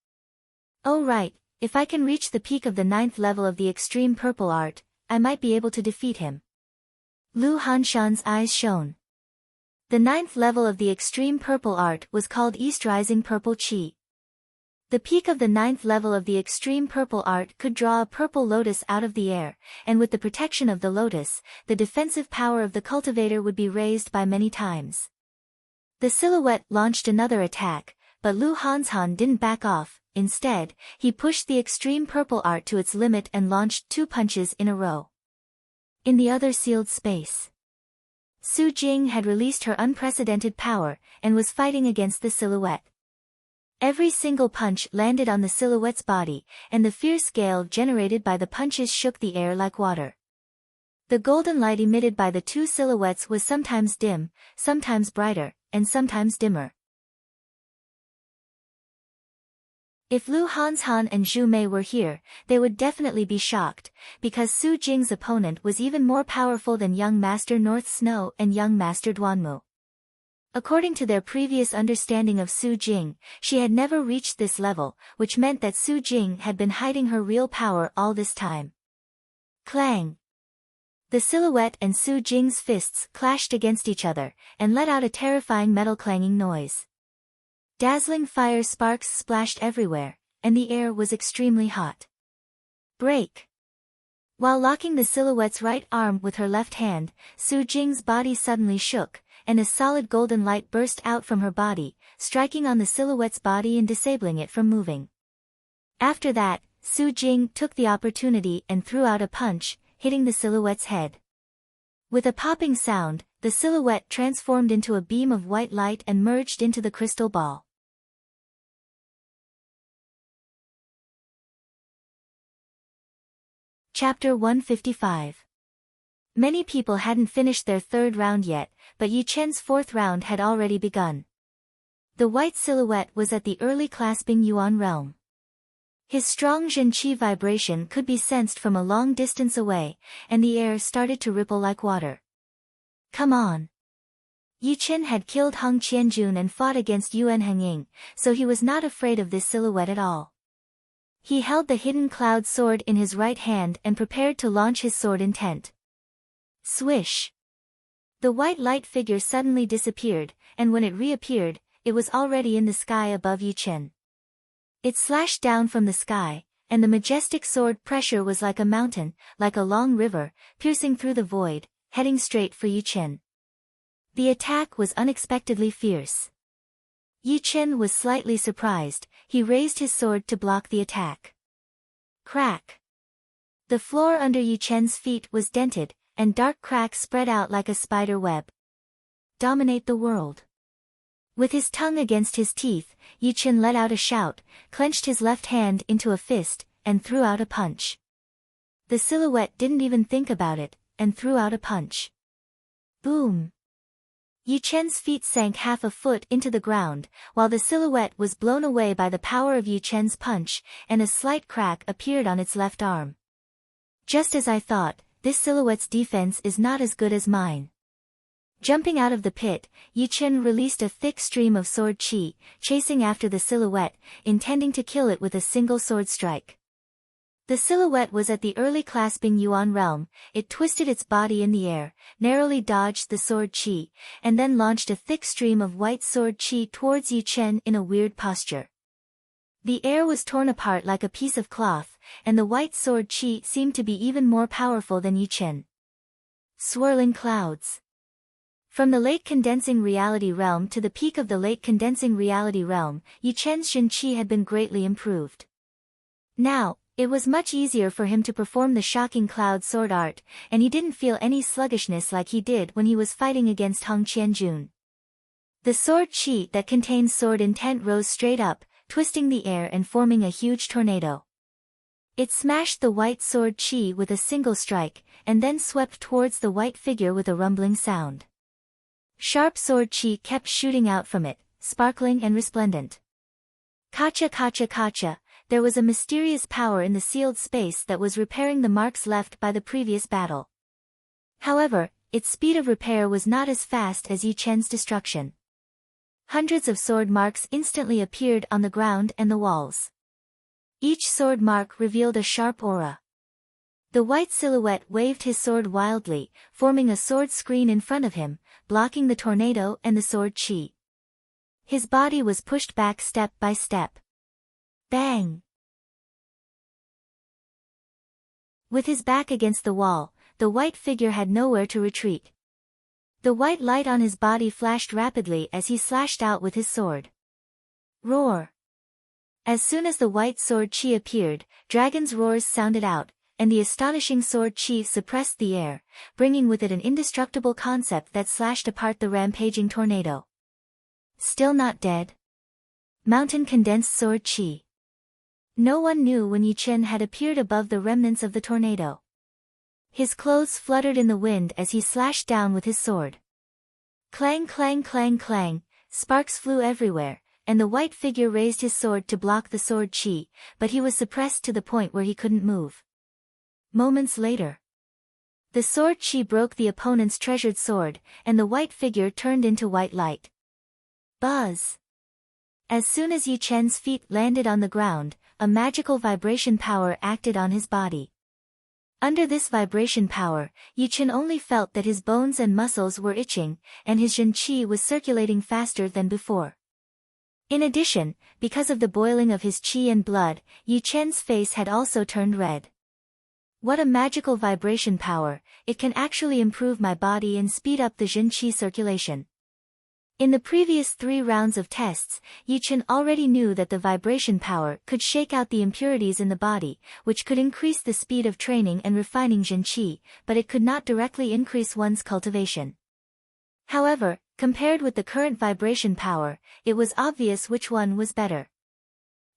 Oh right, if I can reach the peak of the 9th level of the extreme purple art, I might be able to defeat him. Lu Hanshan's eyes shone. The 9th level of the extreme purple art was called East Rising Purple Qi. The peak of the 9th level of the extreme purple art could draw a purple lotus out of the air, and with the protection of the lotus, the defensive power of the cultivator would be raised by many times. The silhouette launched another attack, but Lu Hanshan didn't back off. Instead, he pushed the extreme purple art to its limit and launched 2 punches in a row. In the other sealed space, Su Jing had released her unprecedented power, and was fighting against the silhouette. Every single punch landed on the silhouette's body, and the fierce gale generated by the punches shook the air like water. The golden light emitted by the 2 silhouettes was sometimes dim, sometimes brighter, and sometimes dimmer. If Lu Hanshan and Zhu Mei were here, they would definitely be shocked, because Su Jing's opponent was even more powerful than young Master North Snow and young Master Duanmu. According to their previous understanding of Su Jing, she had never reached this level, which meant that Su Jing had been hiding her real power all this time. Clang! The silhouette and Su Jing's fists clashed against each other, and let out a terrifying metal clanging noise. Dazzling fire sparks splashed everywhere, and the air was extremely hot. Break! While locking the silhouette's right arm with her left hand, Su Jing's body suddenly shook, and a solid golden light burst out from her body, striking on the silhouette's body and disabling it from moving. After that, Su Jing took the opportunity and threw out a punch, hitting the silhouette's head. With a popping sound, the silhouette transformed into a beam of white light and merged into the crystal ball. Chapter 155. Many people hadn't finished their 3rd round yet, but Yi Chen's 4th round had already begun. The white silhouette was at the early clasping yuan realm. His strong Zhen Qi vibration could be sensed from a long distance away, and the air started to ripple like water. Come on! Yu Qin had killed Hong Qianjun and fought against Yuan Hengying, so he was not afraid of this silhouette at all. He held the hidden cloud sword in his right hand and prepared to launch his sword intent. Swish! The white light figure suddenly disappeared, and when it reappeared, it was already in the sky above Yu Qin. It slashed down from the sky, and the majestic sword pressure was like a mountain, like a long river, piercing through the void, heading straight for Yu Qin. The attack was unexpectedly fierce. Yu Qin was slightly surprised. He raised his sword to block the attack. Crack! The floor under Yu Qin's feet was dented, and dark cracks spread out like a spider web. Dominate the world. With his tongue against his teeth, Yu Qin let out a shout, clenched his left hand into a fist, and threw out a punch. The silhouette didn't even think about it, and threw out a punch. Boom! Yu Qin's feet sank half a foot into the ground, while the silhouette was blown away by the power of Yu Qin's punch, and a slight crack appeared on its left arm. Just as I thought, this silhouette's defense is not as good as mine. Jumping out of the pit, Yu Qin released a thick stream of sword chi, chasing after the silhouette, intending to kill it with a single sword strike. The silhouette was at the early clasping Yuan realm. It twisted its body in the air, narrowly dodged the sword chi, and then launched a thick stream of white sword chi towards Yu Qin in a weird posture. The air was torn apart like a piece of cloth, and the white sword chi seemed to be even more powerful than Yu Qin. Swirling clouds. From the late condensing reality realm to the peak of the late condensing reality realm, Yu Qin's Jin Qi had been greatly improved. Now, it was much easier for him to perform the shocking cloud sword art, and he didn't feel any sluggishness like he did when he was fighting against Hong Qianjun. The sword chi that contained sword intent rose straight up, twisting the air and forming a huge tornado. It smashed the white sword chi with a single strike, and then swept towards the white figure with a rumbling sound. Sharp sword chi kept shooting out from it, sparkling and resplendent. Kacha kacha kacha, there was a mysterious power in the sealed space that was repairing the marks left by the previous battle. However, its speed of repair was not as fast as Yu Qin's destruction. Hundreds of sword marks instantly appeared on the ground and the walls. Each sword mark revealed a sharp aura. The white silhouette waved his sword wildly, forming a sword screen in front of him, blocking the tornado and the sword chi. His body was pushed back step by step. Bang! With his back against the wall, the white figure had nowhere to retreat. The white light on his body flashed rapidly as he slashed out with his sword. Roar! As soon as the white sword chi appeared, dragon's roars sounded out, and the astonishing sword chi suppressed the air, bringing with it an indestructible concept that slashed apart the rampaging tornado. Still not dead? Mountain condensed sword chi. No one knew when Yu Qin had appeared above the remnants of the tornado. His clothes fluttered in the wind as he slashed down with his sword. Clang clang clang clang, sparks flew everywhere, and the white figure raised his sword to block the sword chi, but he was suppressed to the point where he couldn't move. Moments later, the sword chi broke the opponent's treasured sword, and the white figure turned into white light. Buzz! As soon as Yu Qin's feet landed on the ground, a magical vibration power acted on his body. Under this vibration power, Yu Qin only felt that his bones and muscles were itching, and his Jin Qi was circulating faster than before. In addition, because of the boiling of his qi and blood, Yu Qin's face had also turned red. What a magical vibration power, it can actually improve my body and speed up the Jin Qi circulation. In the previous 3 rounds of tests, Yu Qin already knew that the vibration power could shake out the impurities in the body, which could increase the speed of training and refining Jin Qi, but it could not directly increase one's cultivation. However, compared with the current vibration power, it was obvious which one was better.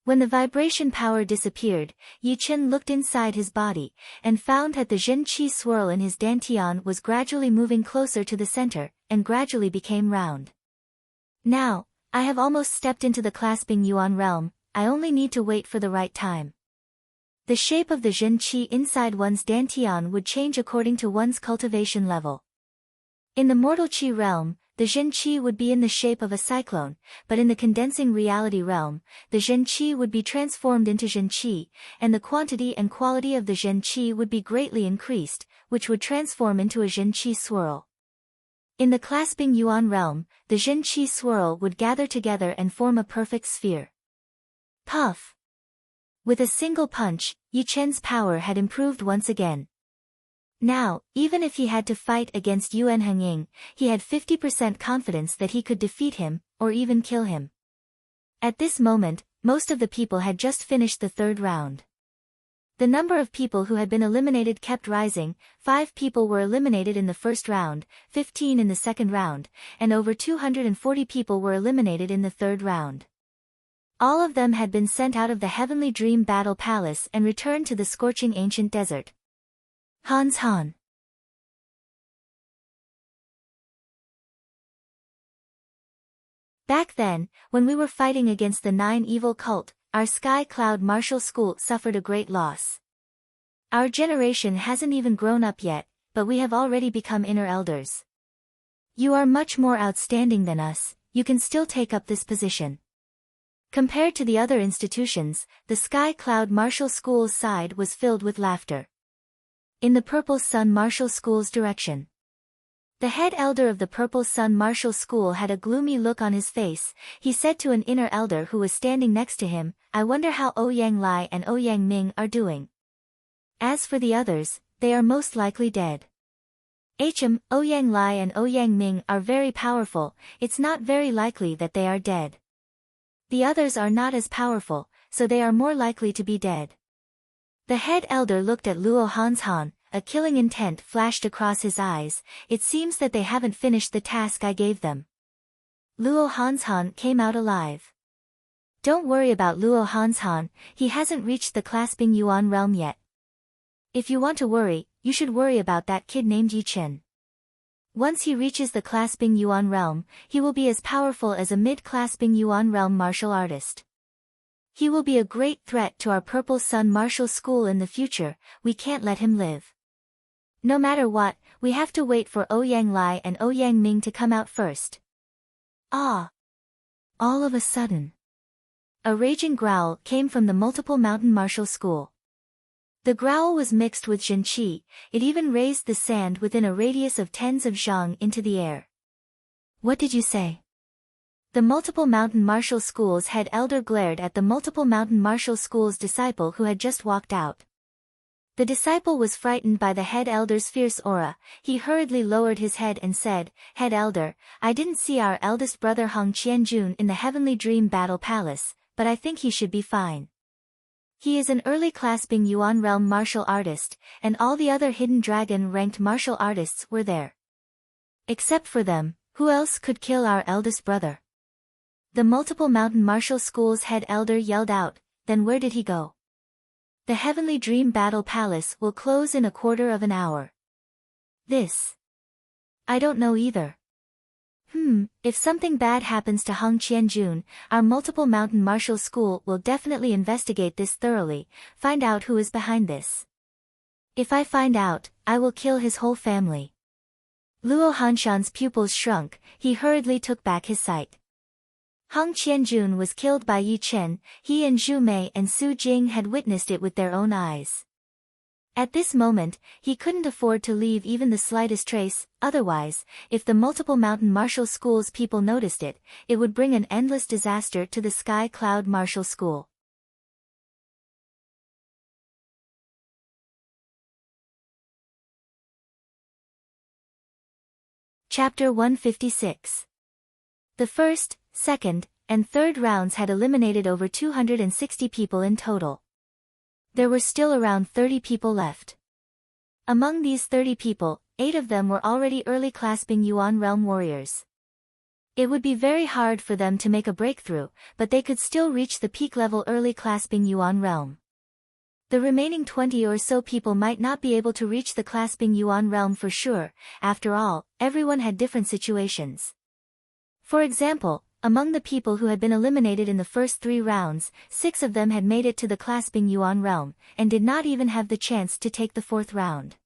When the vibration power disappeared, Yu Qin looked inside his body, and found that the Jin Qi swirl in his dantian was gradually moving closer to the center, and gradually became round. Now, I have almost stepped into the clasping Yuan realm, I only need to wait for the right time. The shape of the Jin Qi inside one's dantian would change according to one's cultivation level. In the mortal Qi realm, the Zhenqi would be in the shape of a cyclone, but in the condensing reality realm, the Zhenqi would be transformed into Zhenqi, and the quantity and quality of the Zhenqi would be greatly increased, which would transform into a Zhenqi swirl. In the clasping yuan realm, the Zhenqi swirl would gather together and form a perfect sphere. Puff! With a single punch, Yi Chen's power had improved once again. Now, even if he had to fight against Yuan Hengying, he had 50% confidence that he could defeat him, or even kill him. At this moment, most of the people had just finished the third round. The number of people who had been eliminated kept rising. 5 people were eliminated in the first round, 15 in the second round, and over 240 people were eliminated in the third round. All of them had been sent out of the Heavenly Dream Battle Palace and returned to the scorching ancient desert. Hans Han. Back then, when we were fighting against the 9 evil cult, our Sky Cloud Martial School suffered a great loss. Our generation hasn't even grown up yet, but we have already become inner elders. You are much more outstanding than us, you can still take up this position. Compared to the other institutions, the Sky Cloud Martial School's side was filled with laughter. In the Purple Sun Martial School's direction, the head elder of the Purple Sun Martial School had a gloomy look on his face. He said to an inner elder who was standing next to him, "I wonder how Ouyang Lai and Ouyang Ming are doing. As for the others, they are most likely dead." Ouyang Lai and Ouyang Ming are very powerful, it's not very likely that they are dead. The others are not as powerful, so they are more likely to be dead. The head elder looked at Luo Hanshan, a killing intent flashed across his eyes. It seems that they haven't finished the task I gave them. Luo Hanshan came out alive. Don't worry about Luo Hanshan, he hasn't reached the clasping yuan realm yet. If you want to worry, you should worry about that kid named Yi Chen. Once he reaches the clasping yuan realm, he will be as powerful as a mid-clasping yuan realm martial artist. He will be a great threat to our Purple Sun Martial School in the future. We can't let him live. No matter what, we have to wait for Ouyang Lai and Ouyang Ming to come out first. Ah! All of a sudden, a raging growl came from the Multiple Mountain Martial School. The growl was mixed with Zhenqi, it even raised the sand within a radius of tens of zhang into the air. What did you say? The Multiple Mountain Martial School's head elder glared at the Multiple Mountain Martial School's disciple who had just walked out. The disciple was frightened by the head elder's fierce aura. He hurriedly lowered his head and said, "Head elder, I didn't see our eldest brother Hong Qianjun in the Heavenly Dream Battle Palace, but I think he should be fine. He is an early clasping yuan realm martial artist, and all the other hidden dragon-ranked martial artists were there. Except for them, who else could kill our eldest brother?" The Multiple Mountain Martial School's head elder yelled out, "Then where did he go?" "The Heavenly Dream Battle Palace will close in a quarter of an hour." This. I don't know either. If something bad happens to Hong Qianjun, our Multiple Mountain Martial School will definitely investigate this thoroughly, find out who is behind this. If I find out, I will kill his whole family. Luo Hanshan's pupils shrunk, he hurriedly took back his sight. Hong Qianjun was killed by Yi Chen, he and Zhu Mei and Su Jing had witnessed it with their own eyes. At this moment, he couldn't afford to leave even the slightest trace, otherwise, if the Multiple Mountain Martial School's people noticed it, it would bring an endless disaster to the Sky Cloud Martial School. Chapter 156. The first, second, and third rounds had eliminated over 260 people in total. There were still around 30 people left. Among these 30 people, 8 of them were already early clasping yuan realm warriors. It would be very hard for them to make a breakthrough, but they could still reach the peak level early clasping yuan realm. The remaining 20 or so people might not be able to reach the clasping yuan realm for sure. After all, everyone had different situations. For example, among the people who had been eliminated in the first 3 rounds, 6 of them had made it to the clasping yuan realm, and did not even have the chance to take the 4th round.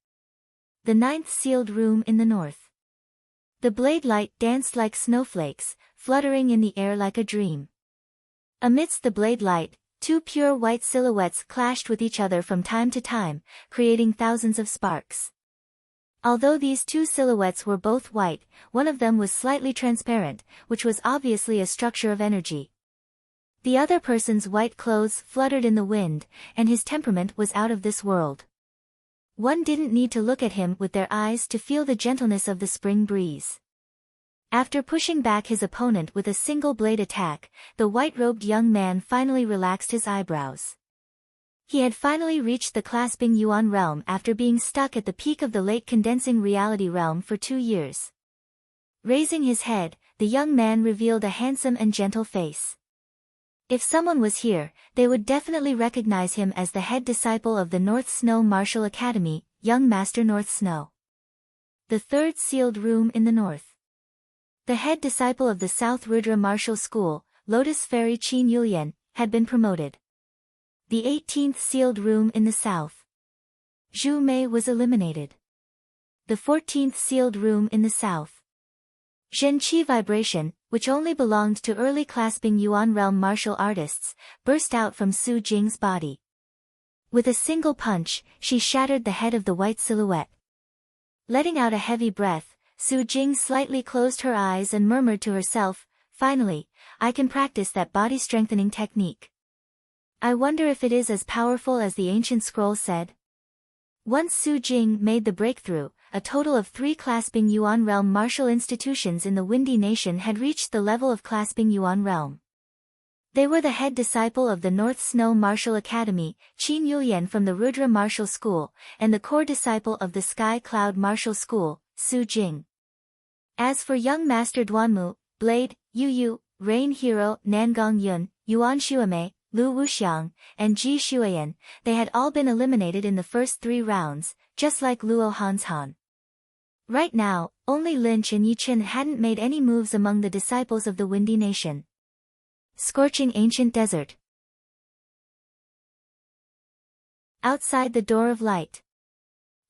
The 9th sealed room in the north. The blade light danced like snowflakes, fluttering in the air like a dream. Amidst the blade light, two pure white silhouettes clashed with each other from time to time, creating thousands of sparks. Although these two silhouettes were both white, one of them was slightly transparent, which was obviously a structure of energy. The other person's white clothes fluttered in the wind, and his temperament was out of this world. One didn't need to look at him with their eyes to feel the gentleness of the spring breeze. After pushing back his opponent with a single blade attack, the white-robed young man finally relaxed his eyebrows. He had finally reached the clasping yuan realm after being stuck at the peak of the late condensing reality realm for 2 years. Raising his head, the young man revealed a handsome and gentle face. If someone was here, they would definitely recognize him as the head disciple of the North Snow Martial Academy, young Master North Snow. The third sealed room in the north. The head disciple of the South Rudra Martial School, Lotus Fairy Qin Yulian, had been promoted. The 18th sealed room in the south. Zhu Mei was eliminated. The 14th sealed room in the south. Zhen Qi vibration, which only belonged to early clasping yuan realm martial artists, burst out from Su Jing's body. With a single punch, she shattered the head of the white silhouette. Letting out a heavy breath, Su Jing slightly closed her eyes and murmured to herself, "Finally, I can practice that body-strengthening technique. I wonder if it is as powerful as the ancient scroll said." Once Su Jing made the breakthrough, a total of 3 clasping yuan realm martial institutions in the Windy Nation had reached the level of clasping yuan realm. They were the head disciple of the North Snow Martial Academy, Qin Yulian from the Rudra Martial School, and the core disciple of the Sky Cloud Martial School, Su Jing. As for young Master Duanmu, Blade, Yu Yu, Rain Hero, Nangong Yun, Yuan Xuemei, Lu Wuxiang, and Ji Xueyan, they had all been eliminated in the first 3 rounds, just like Luo Hanshan. Right now, only Lynch and Yichen hadn't made any moves among the disciples of the Windy Nation. Scorching ancient desert. Outside the door of light.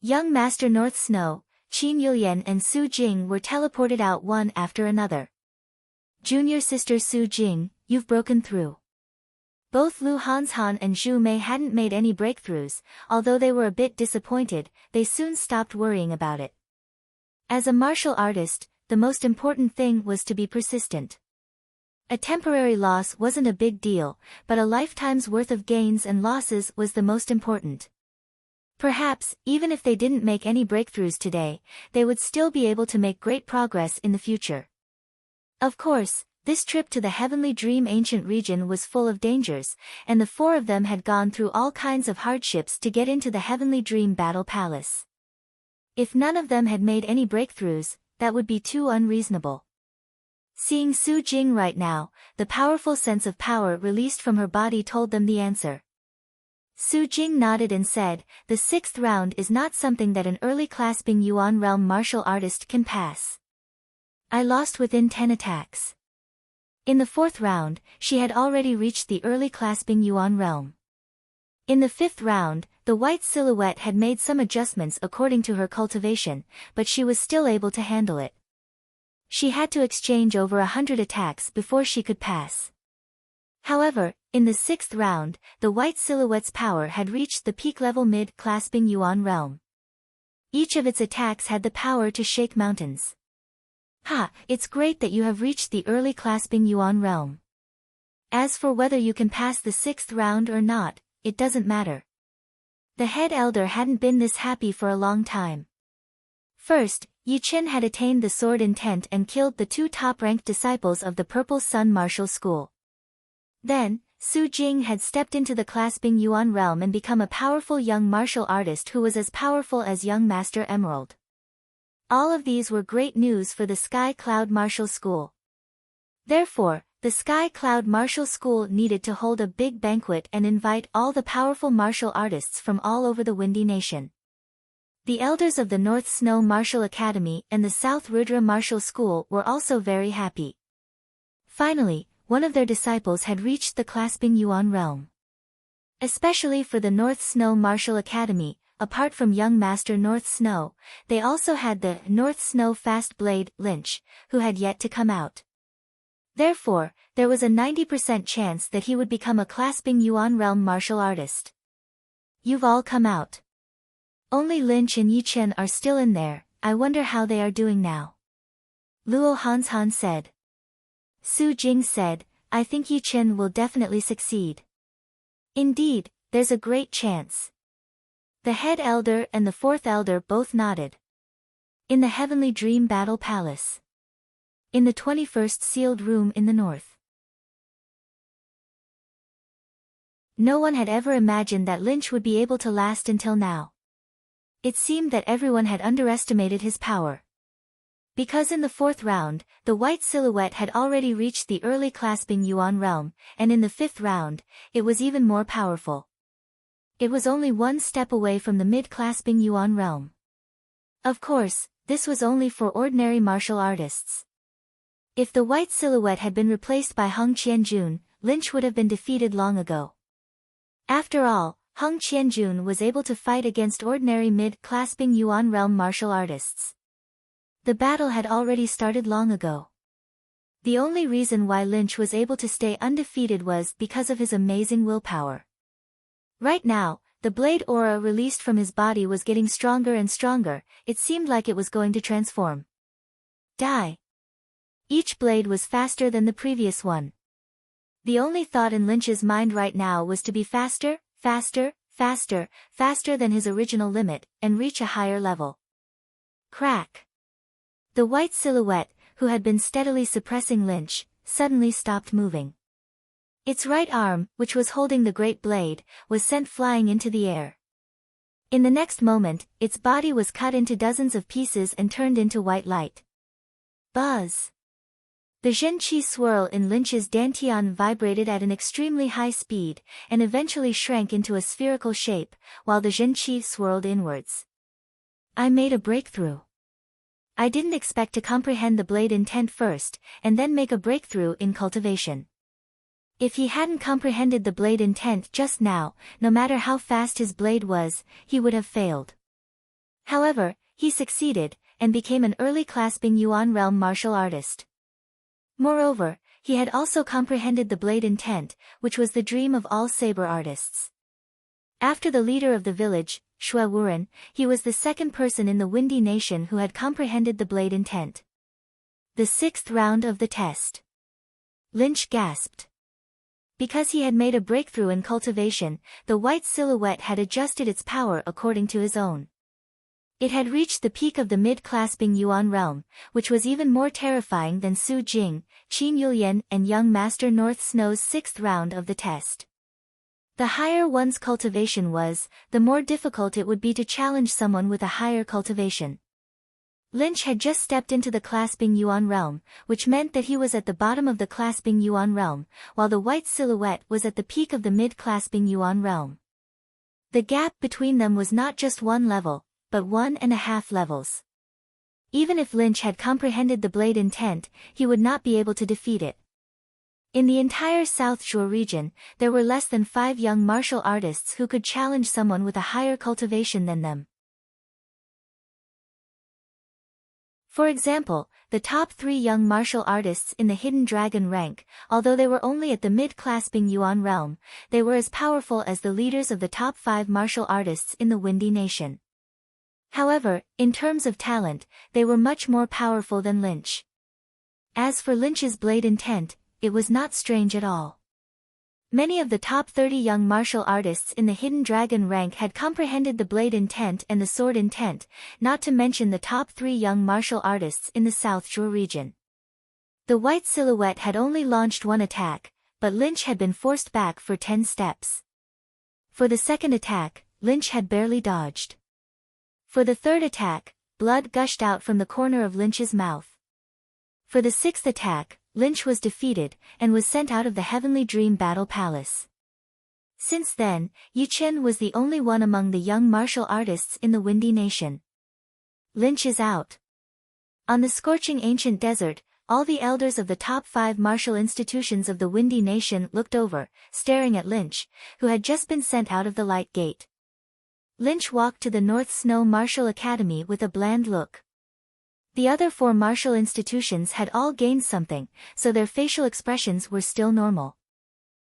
Young Master North Snow, Qin Yulian and Su Jing were teleported out one after another. Junior sister Su Jing, you've broken through. Both Lu Hanshan and Zhu Mei hadn't made any breakthroughs, although they were a bit disappointed, they soon stopped worrying about it. As a martial artist, the most important thing was to be persistent. A temporary loss wasn't a big deal, but a lifetime's worth of gains and losses was the most important. Perhaps, even if they didn't make any breakthroughs today, they would still be able to make great progress in the future. Of course, this trip to the Heavenly Dream ancient region was full of dangers, and the 4 of them had gone through all kinds of hardships to get into the Heavenly Dream Battle Palace. If none of them had made any breakthroughs, that would be too unreasonable. Seeing Su Jing right now, the powerful sense of power released from her body told them the answer. Su Jing nodded and said, "The 6th round is not something that an early clasping yuan realm martial artist can pass. I lost within 10 attacks." In the 4th round, she had already reached the early clasping yuan realm. In the 5th round, the white silhouette had made some adjustments according to her cultivation, but she was still able to handle it. She had to exchange over 100 attacks before she could pass. However, in the 6th round, the white silhouette's power had reached the peak level mid-clasping yuan realm. Each of its attacks had the power to shake mountains. "Ha, it's great that you have reached the early clasping yuan realm. As for whether you can pass the 6th round or not, it doesn't matter." The head elder hadn't been this happy for a long time. First, Yichen had attained the sword intent and killed the 2 top-ranked disciples of the Purple Sun Martial School. Then, Su Jing had stepped into the clasping yuan realm and become a powerful young martial artist who was as powerful as young Master Emerald. All of these were great news for the Sky Cloud Martial School. Therefore, the Sky Cloud Martial School needed to hold a big banquet and invite all the powerful martial artists from all over the Windy Nation. The elders of the North Snow Martial Academy and the South Rudra Martial School were also very happy. Finally, one of their disciples had reached the clasping yuan realm. Especially for the North Snow Martial Academy, apart from young Master North Snow, they also had the North Snow Fast Blade, Lynch, who had yet to come out. Therefore, there was a 90% chance that he would become a clasping Yuan realm martial artist. You've all come out. Only Lynch and Yi Chen are still in there. I wonder how they are doing now. Luo Hanshan said. Su Jing said, I think Yi Chen will definitely succeed. Indeed, there's a great chance. The head elder and the fourth elder both nodded. In the Heavenly Dream Battle Palace. In the 21st sealed room in the north. No one had ever imagined that Lynch would be able to last until now. It seemed that everyone had underestimated his power. Because in the fourth round, the white silhouette had already reached the early clasping Yuan realm, and in the fifth round, it was even more powerful. It was only one step away from the mid-clasping Yuan realm. Of course, this was only for ordinary martial artists. If the white silhouette had been replaced by Hung Qianjun, Lynch would have been defeated long ago. After all, Hung Qianjun was able to fight against ordinary mid-clasping Yuan realm martial artists. The battle had already started long ago. The only reason why Lynch was able to stay undefeated was because of his amazing willpower. Right now, the blade aura released from his body was getting stronger and stronger. It seemed like it was going to transform. Die. Each blade was faster than the previous one. The only thought in Lynch's mind right now was to be faster, faster, faster, faster than his original limit, and reach a higher level. Crack. The white silhouette, who had been steadily suppressing Lynch, suddenly stopped moving. Its right arm, which was holding the great blade, was sent flying into the air. In the next moment, its body was cut into dozens of pieces and turned into white light. Buzz! The Zhenqi swirl in Lynch's dantian vibrated at an extremely high speed, and eventually shrank into a spherical shape, while the Zhenqi swirled inwards. I made a breakthrough. I didn't expect to comprehend the blade intent first, and then make a breakthrough in cultivation. If he hadn't comprehended the blade intent just now, no matter how fast his blade was, he would have failed. However, he succeeded, and became an early clasping Yuan realm martial artist. Moreover, he had also comprehended the blade intent, which was the dream of all saber artists. After the leader of the village, Shui Wuren, he was the second person in the Windy Nation who had comprehended the blade intent. The sixth round of the test. Lynch gasped. Because he had made a breakthrough in cultivation, the white silhouette had adjusted its power according to his own. It had reached the peak of the mid-clasping Yuan realm, which was even more terrifying than Su Jing, Qin Yulian and young Master North Snow's sixth round of the test. The higher one's cultivation was, the more difficult it would be to challenge someone with a higher cultivation. Lynch had just stepped into the clasping Yuan realm, which meant that he was at the bottom of the clasping Yuan realm, while the white silhouette was at the peak of the mid-clasping Yuan realm. The gap between them was not just one level, but 1.5 levels. Even if Lynch had comprehended the blade intent, he would not be able to defeat it. In the entire South Shore region, there were less than 5 young martial artists who could challenge someone with a higher cultivation than them. For example, the top 3 young martial artists in the Hidden Dragon rank, although they were only at the mid-clasping Yuan realm, they were as powerful as the leaders of the top 5 martial artists in the Windy Nation. However, in terms of talent, they were much more powerful than Lynch. As for Lynch's blade intent, it was not strange at all. Many of the top 30 young martial artists in the Hidden Dragon rank had comprehended the blade intent and the sword intent, not to mention the top 3 young martial artists in the South Shore region. The white silhouette had only launched one attack, but Lynch had been forced back for 10 steps. For the second attack, Lynch had barely dodged. For the third attack, blood gushed out from the corner of Lynch's mouth. For the sixth attack, Lynch was defeated, and was sent out of the Heavenly Dream Battle Palace. Since then, Yi Chen was the only one among the young martial artists in the Windy Nation. Lynch is out. On the scorching ancient desert, all the elders of the top 5 martial institutions of the Windy Nation looked over, staring at Lynch, who had just been sent out of the Light Gate. Lynch walked to the North Snow Martial Academy with a bland look. The other 4 martial institutions had all gained something, so their facial expressions were still normal.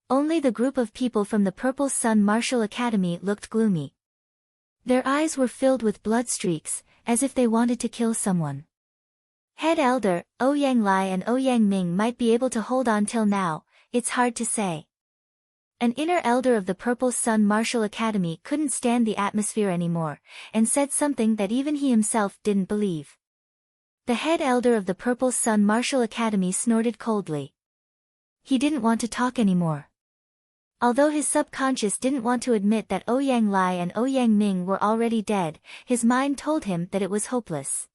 Only the group of people from the Purple Sun Martial Academy looked gloomy. Their eyes were filled with blood streaks, as if they wanted to kill someone. Head Elder, Ouyang Lai and Ouyang Ming might be able to hold on till now, it's hard to say. An inner elder of the Purple Sun Martial Academy couldn't stand the atmosphere anymore, and said something that even he himself didn't believe. The head elder of the Purple Sun Martial Academy snorted coldly. He didn't want to talk anymore. Although his subconscious didn't want to admit that Ouyang Lai and Ouyang Ming were already dead, his mind told him that it was hopeless.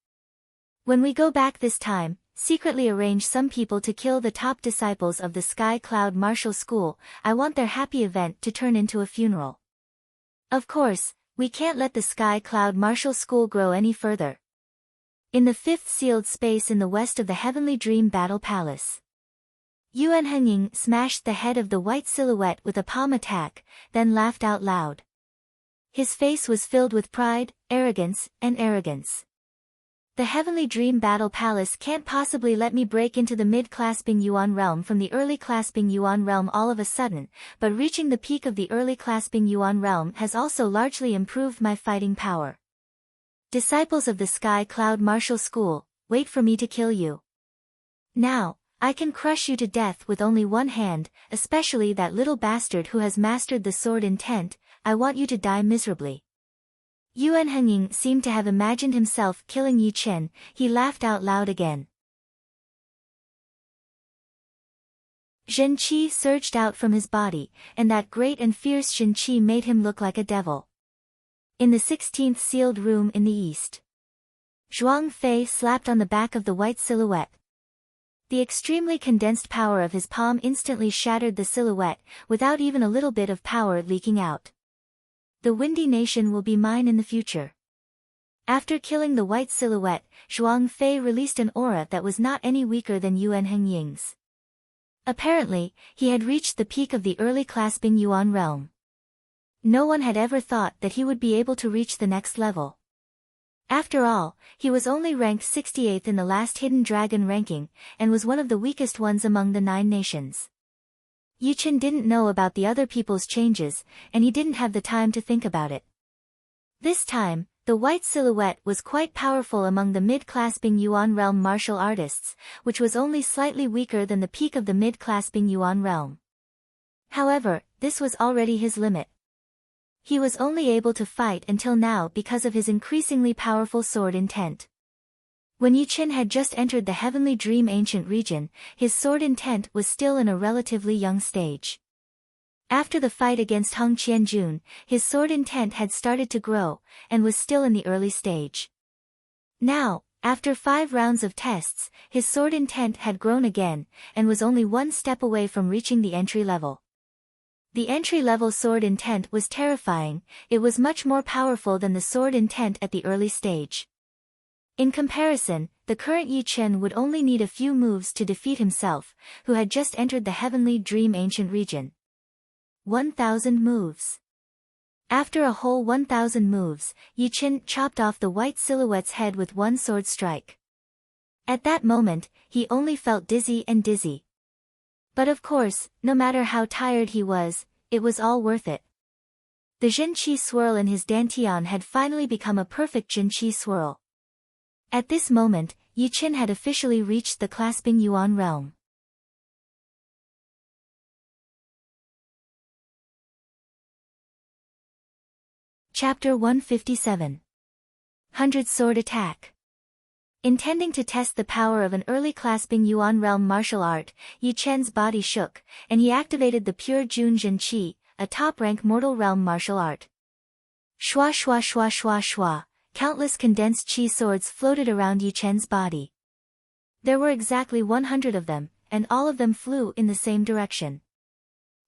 When we go back this time, secretly arrange some people to kill the top disciples of the Sky Cloud Martial School. I want their happy event to turn into a funeral. Of course, we can't let the Sky Cloud Martial School grow any further. In the 5th sealed space in the west of the Heavenly Dream Battle Palace, Yuan Hengying smashed the head of the white silhouette with a palm attack, then laughed out loud. His face was filled with pride, arrogance. The Heavenly Dream Battle Palace can't possibly let me break into the mid-clasping Yuan realm from the early clasping Yuan realm all of a sudden, but reaching the peak of the early clasping Yuan realm has also largely improved my fighting power. Disciples of the Sky Cloud Martial School, wait for me to kill you. Now, I can crush you to death with only one hand, especially that little bastard who has mastered the sword intent. I want you to die miserably. Yuan Hengying seemed to have imagined himself killing Yi Chen. He laughed out loud again. Zhen Qi surged out from his body, and that great and fierce Zhen Qi made him look like a devil. In the 16th sealed room in the east, Zhuang Fei slapped on the back of the white silhouette. The extremely condensed power of his palm instantly shattered the silhouette, without even a little bit of power leaking out. The Windy Nation will be mine in the future. After killing the white silhouette, Zhuang Fei released an aura that was not any weaker than Yuan Hengying's. Apparently, he had reached the peak of the early clasping Yuan realm. No one had ever thought that he would be able to reach the next level. After all, he was only ranked 68th in the last Hidden Dragon ranking, and was one of the weakest ones among the 9 nations. Yi Chen didn't know about the other people's changes, and he didn't have the time to think about it. This time, the white silhouette was quite powerful among the mid-clasping Yuan realm martial artists, which was only slightly weaker than the peak of the mid-clasping Yuan realm. However, this was already his limit. He was only able to fight until now because of his increasingly powerful sword intent. When Yi Chen had just entered the Heavenly Dream Ancient region, his sword intent was still in a relatively young stage. After the fight against Heng Qianjun, his sword intent had started to grow, and was still in the early stage. Now, after 5 rounds of tests, his sword intent had grown again, and was only 1 step away from reaching the entry level. The entry-level sword intent was terrifying. It was much more powerful than the sword intent at the early stage. In comparison, the current Yi Chen would only need a few moves to defeat himself, who had just entered the Heavenly Dream Ancient region. 1,000 moves. After a whole 1,000 moves, Yi Chen chopped off the white silhouette's head with 1 sword strike. At that moment, he only felt dizzy and dizzy. But of course, no matter how tired he was, it was all worth it. The Zhen Qi swirl in his dantian had finally become a perfect Zhen Qi swirl. At this moment, Yi Chen had officially reached the clasping Yuan realm. Chapter 157. 100 Sword Attack. Intending to test the power of an early clasping Yuan realm martial art, Yi Chen's body shook, and he activated the pure Jun Zhen Qi, a top-rank mortal realm martial art. Shwa shwa shwa shwa shwa, countless condensed Qi swords floated around Yi Chen's body. There were exactly 100 of them, and all of them flew in the same direction.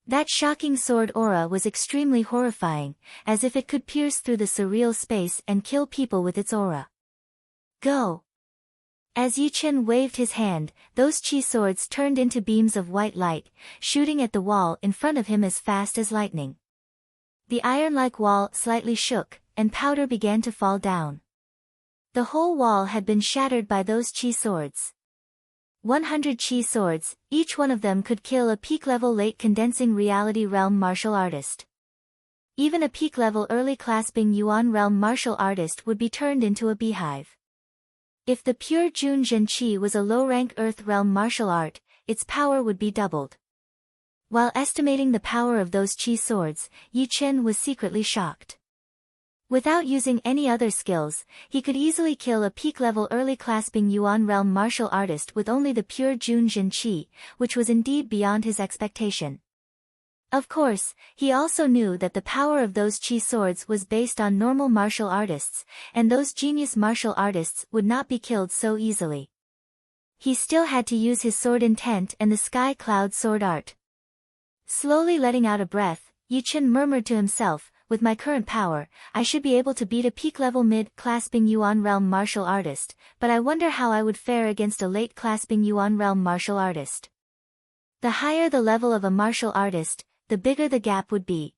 That shocking sword aura was extremely horrifying, as if it could pierce through the surreal space and kill people with its aura. Go! As Yi Chen waved his hand, those Qi swords turned into beams of white light, shooting at the wall in front of him as fast as lightning. The iron-like wall slightly shook, and powder began to fall down. The whole wall had been shattered by those chi swords. 100 chi swords, each one of them could kill a peak-level late condensing reality realm martial artist. Even a peak-level early clasping yuan realm martial artist would be turned into a beehive. If the pure Jun Zhen Qi was a low-rank earth realm martial art, its power would be doubled. While estimating the power of those chi swords, Yi Chen was secretly shocked. Without using any other skills, he could easily kill a peak-level early clasping yuan realm martial artist with only the pure Jun Zhen Qi, which was indeed beyond his expectation. Of course, he also knew that the power of those chi swords was based on normal martial artists, and those genius martial artists would not be killed so easily. He still had to use his sword intent and the sky cloud sword art. Slowly letting out a breath, Yi Chen murmured to himself, with my current power, I should be able to beat a peak-level mid-clasping yuan realm martial artist, but I wonder how I would fare against a late-clasping yuan realm martial artist. The higher the level of a martial artist, the bigger the gap would be.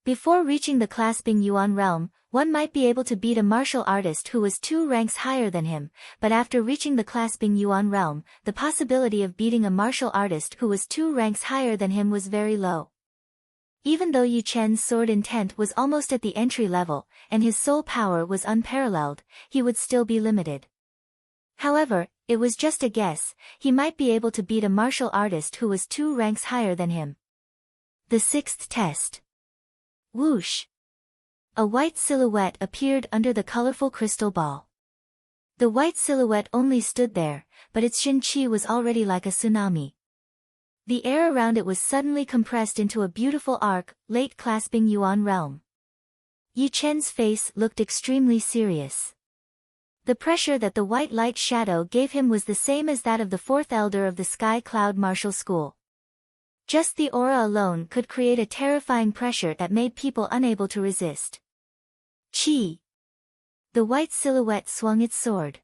Before reaching the clasping yuan realm, one might be able to beat a martial artist who was 2 ranks higher than him, but after reaching the clasping yuan realm, the possibility of beating a martial artist who was 2 ranks higher than him was very low. Even though Yi Chen's sword intent was almost at the entry level, and his soul power was unparalleled, he would still be limited. However, it was just a guess, he might be able to beat a martial artist who was 2 ranks higher than him. The 6th test. Whoosh! A white silhouette appeared under the colorful crystal ball. The white silhouette only stood there, but its Shin Qi was already like a tsunami. The air around it was suddenly compressed into a beautiful arc, late clasping yuan realm. Yi Chen's face looked extremely serious. The pressure that the white light shadow gave him was the same as that of the 4th elder of the Sky Cloud Martial School. Just the aura alone could create a terrifying pressure that made people unable to resist. Qi! The white silhouette swung its sword.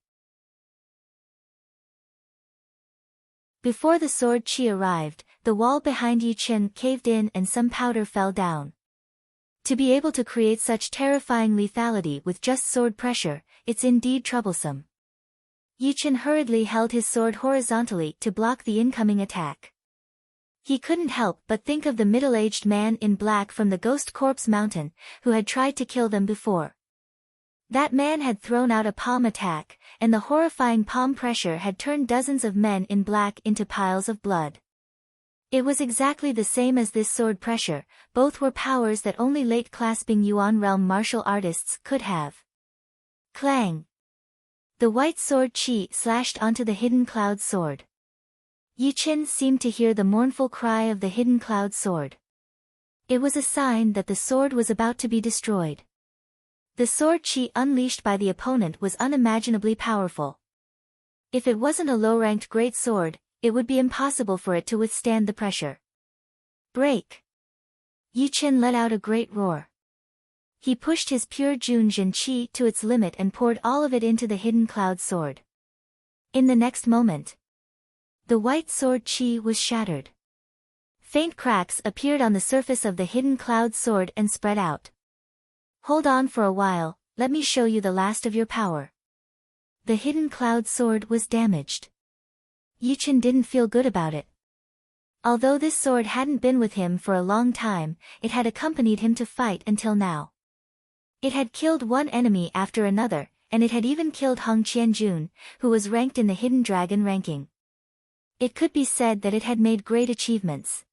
Before the sword Qi arrived, the wall behind Yi Chen caved in and some powder fell down. To be able to create such terrifying lethality with just sword pressure, it's indeed troublesome. Yi Chen hurriedly held his sword horizontally to block the incoming attack. He couldn't help but think of the middle-aged man in black from the Ghost Corpse Mountain, who had tried to kill them before. That man had thrown out a palm attack, and the horrifying palm pressure had turned dozens of men in black into piles of blood. It was exactly the same as this sword pressure, both were powers that only late-clasping yuan realm martial artists could have. Clang! The white sword Qi slashed onto the hidden cloud sword. Yi Chen seemed to hear the mournful cry of the hidden cloud sword. It was a sign that the sword was about to be destroyed. The sword Qi unleashed by the opponent was unimaginably powerful. If it wasn't a low-ranked great sword, it would be impossible for it to withstand the pressure. Break! Yi Chen let out a great roar. He pushed his pure Jun Zhen Qi to its limit and poured all of it into the hidden cloud sword. In the next moment, the white sword Qi was shattered. Faint cracks appeared on the surface of the hidden cloud sword and spread out. Hold on for a while, let me show you the last of your power. The hidden cloud sword was damaged. Yi Chen didn't feel good about it. Although this sword hadn't been with him for a long time, it had accompanied him to fight until now. It had killed one enemy after another, and it had even killed Hong Qianjun, who was ranked in the Hidden Dragon ranking. It could be said that it had made great achievements.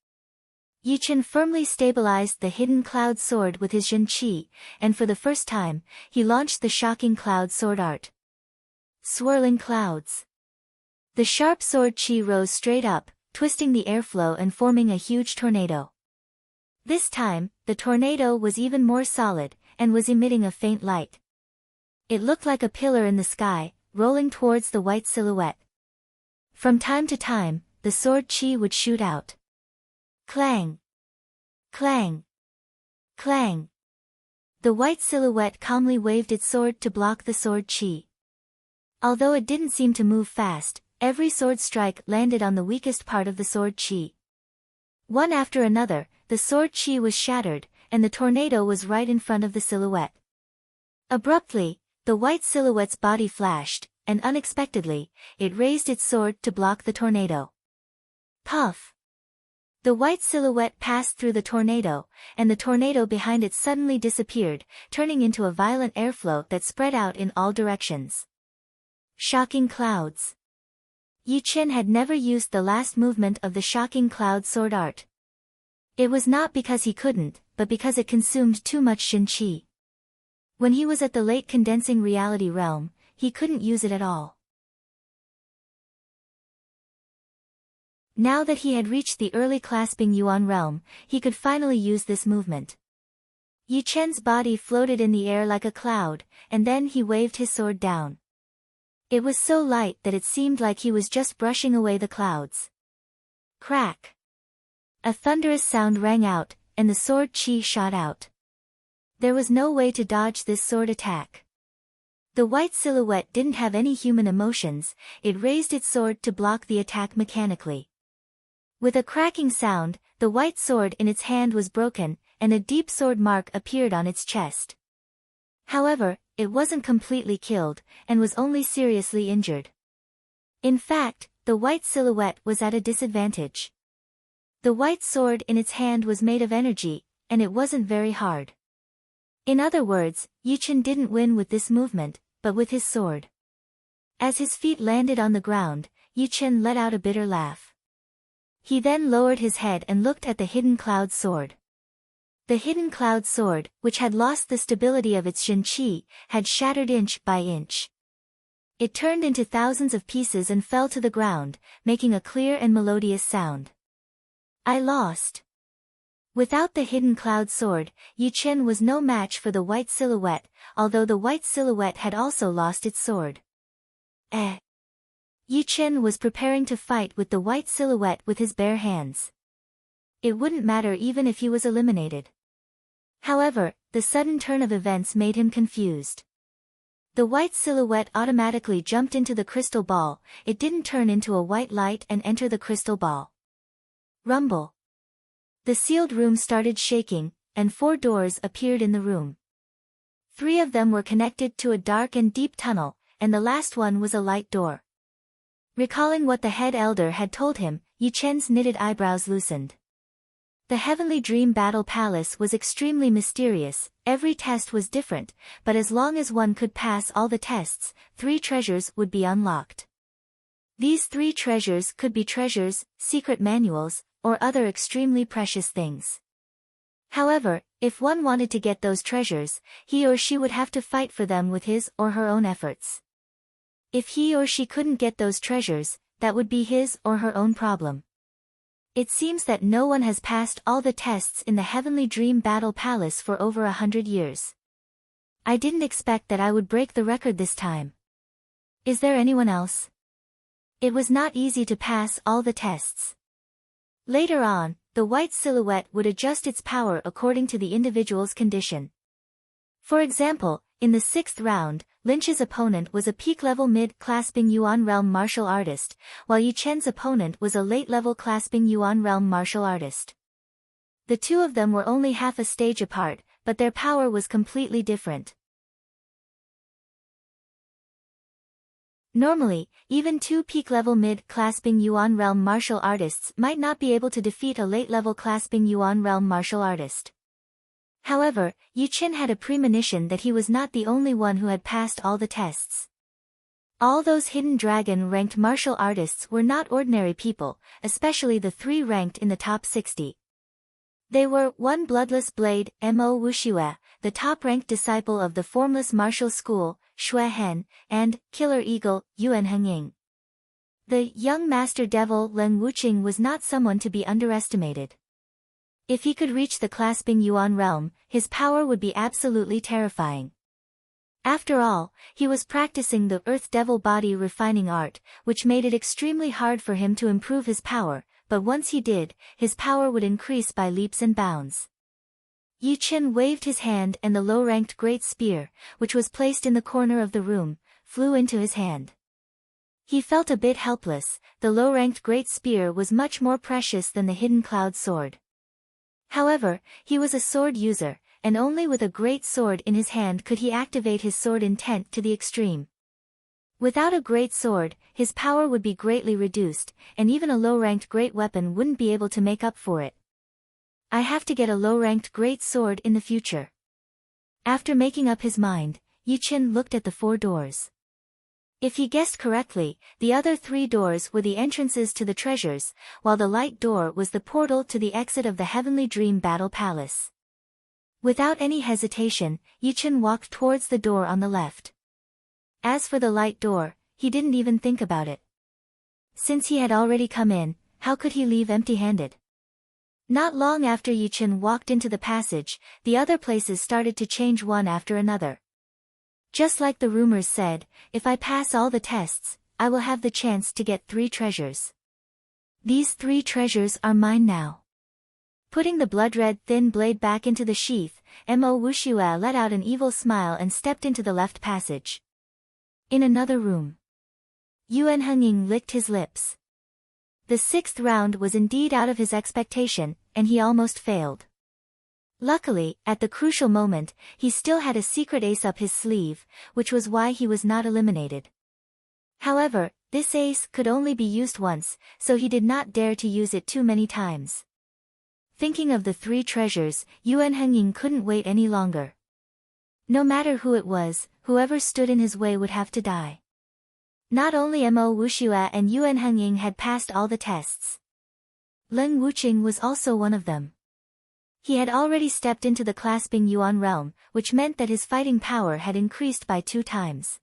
Yi Chen firmly stabilized the hidden cloud sword with his Zhen Qi, and for the first time, he launched the shocking cloud sword art. Swirling clouds. The sharp sword Qi rose straight up, twisting the airflow and forming a huge tornado. This time, the tornado was even more solid, and was emitting a faint light. It looked like a pillar in the sky, rolling towards the white silhouette. From time to time, the sword Qi would shoot out. Clang! Clang! Clang! The white silhouette calmly waved its sword to block the sword Qi. Although it didn't seem to move fast, every sword strike landed on the weakest part of the sword Qi. One after another, the sword Qi was shattered, and the tornado was right in front of the silhouette. Abruptly, the white silhouette's body flashed, and unexpectedly, it raised its sword to block the tornado. Puff! The white silhouette passed through the tornado, and the tornado behind it suddenly disappeared, turning into a violent airflow that spread out in all directions. Shocking clouds. Yi Chen had never used the last movement of the shocking cloud sword art. It was not because he couldn't, but because it consumed too much Shin Qi. When he was at the late condensing reality realm, he couldn't use it at all. Now that he had reached the early clasping Yuan realm, he could finally use this movement. Yi Chen's body floated in the air like a cloud, and then he waved his sword down. It was so light that it seemed like he was just brushing away the clouds. Crack! A thunderous sound rang out, and the sword Qi shot out. There was no way to dodge this sword attack. The white silhouette didn't have any human emotions, it raised its sword to block the attack mechanically. With a cracking sound, the white sword in its hand was broken, and a deep sword mark appeared on its chest. However, it wasn't completely killed, and was only seriously injured. In fact, the white silhouette was at a disadvantage. The white sword in its hand was made of energy, and it wasn't very hard. In other words, Yi Chen didn't win with this movement, but with his sword. As his feet landed on the ground, Yi Chen let out a bitter laugh. He then lowered his head and looked at the hidden cloud sword. The hidden cloud sword, which had lost the stability of its Shin Qi, had shattered inch by inch. It turned into thousands of pieces and fell to the ground, making a clear and melodious sound. I lost. Without the hidden cloud sword, Yi Chen was no match for the white silhouette, although the white silhouette had also lost its sword. Yi Chen was preparing to fight with the white silhouette with his bare hands. It wouldn't matter even if he was eliminated. However, the sudden turn of events made him confused. The white silhouette automatically jumped into the crystal ball, it didn't turn into a white light and enter the crystal ball. Rumble. The sealed room started shaking, and 4 doors appeared in the room. 3 of them were connected to a dark and deep tunnel, and the last one was a light door. Recalling what the head elder had told him, Yi Chen's knitted eyebrows loosened. The Heavenly Dream Battle Palace was extremely mysterious, every test was different, but as long as one could pass all the tests, 3 treasures would be unlocked. These 3 treasures could be treasures, secret manuals, or other extremely precious things. However, if one wanted to get those treasures, he or she would have to fight for them with his or her own efforts. If he or she couldn't get those treasures, that would be his or her own problem. It seems that no one has passed all the tests in the Heavenly Dream Battle Palace for over 100 years. I didn't expect that I would break the record this time. Is there anyone else? It was not easy to pass all the tests. Later on, the white silhouette would adjust its power according to the individual's condition. For example, in the 6th round, Lynch's opponent was a peak-level mid-clasping Yuan realm martial artist, while Yi Chen's opponent was a late-level clasping Yuan realm martial artist. The 2 of them were only half a stage apart, but their power was completely different. Normally, even 2 peak-level mid-clasping Yuan realm martial artists might not be able to defeat a late-level clasping Yuan realm martial artist. However, Yi Chen had a premonition that he was not the only one who had passed all the tests. All those hidden dragon-ranked martial artists were not ordinary people, especially the 3 ranked in the top 60. They were 1 Bloodless Blade, Mo Wuxue, the top-ranked disciple of the Formless Martial School, Xue Hen, and Killer Eagle, Yuan Hengying. The young Master Devil Leng Wuqing was not someone to be underestimated. If he could reach the clasping Yuan realm, his power would be absolutely terrifying. After all, he was practicing the Earth Devil body refining art, which made it extremely hard for him to improve his power, but once he did, his power would increase by leaps and bounds. Yi Chen waved his hand and the low-ranked Great Spear, which was placed in the corner of the room, flew into his hand. He felt a bit helpless, the low-ranked Great Spear was much more precious than the hidden cloud sword. However, he was a sword user, and only with a great sword in his hand could he activate his sword intent to the extreme. Without a great sword, his power would be greatly reduced, and even a low-ranked great weapon wouldn't be able to make up for it. I have to get a low-ranked great sword in the future. After making up his mind, Yi Chen looked at the 4 doors. If he guessed correctly, the other 3 doors were the entrances to the treasures, while the light door was the portal to the exit of the Heavenly Dream Battle Palace. Without any hesitation, Yi Chen walked towards the door on the left. As for the light door, he didn't even think about it. Since he had already come in, how could he leave empty-handed? Not long after Yi Chen walked into the passage, the other places started to change one after another. Just like the rumors said, if I pass all the tests, I will have the chance to get 3 treasures. These 3 treasures are mine now. Putting the blood-red thin blade back into the sheath, Mo Wuxue let out an evil smile and stepped into the left passage. In another room, Yuan Hengying licked his lips. The 6th round was indeed out of his expectation, and he almost failed. Luckily, at the crucial moment, he still had a secret ace up his sleeve, which was why he was not eliminated. However, this ace could only be used once, so he did not dare to use it too many times. Thinking of the 3 treasures, Yuan Hengying couldn't wait any longer. No matter who it was, whoever stood in his way would have to die. Not only Mo Wuxue and Yuan Hengying had passed all the tests. Leng Wuqing was also one of them. He had already stepped into the clasping Yuan realm, which meant that his fighting power had increased by 2 times.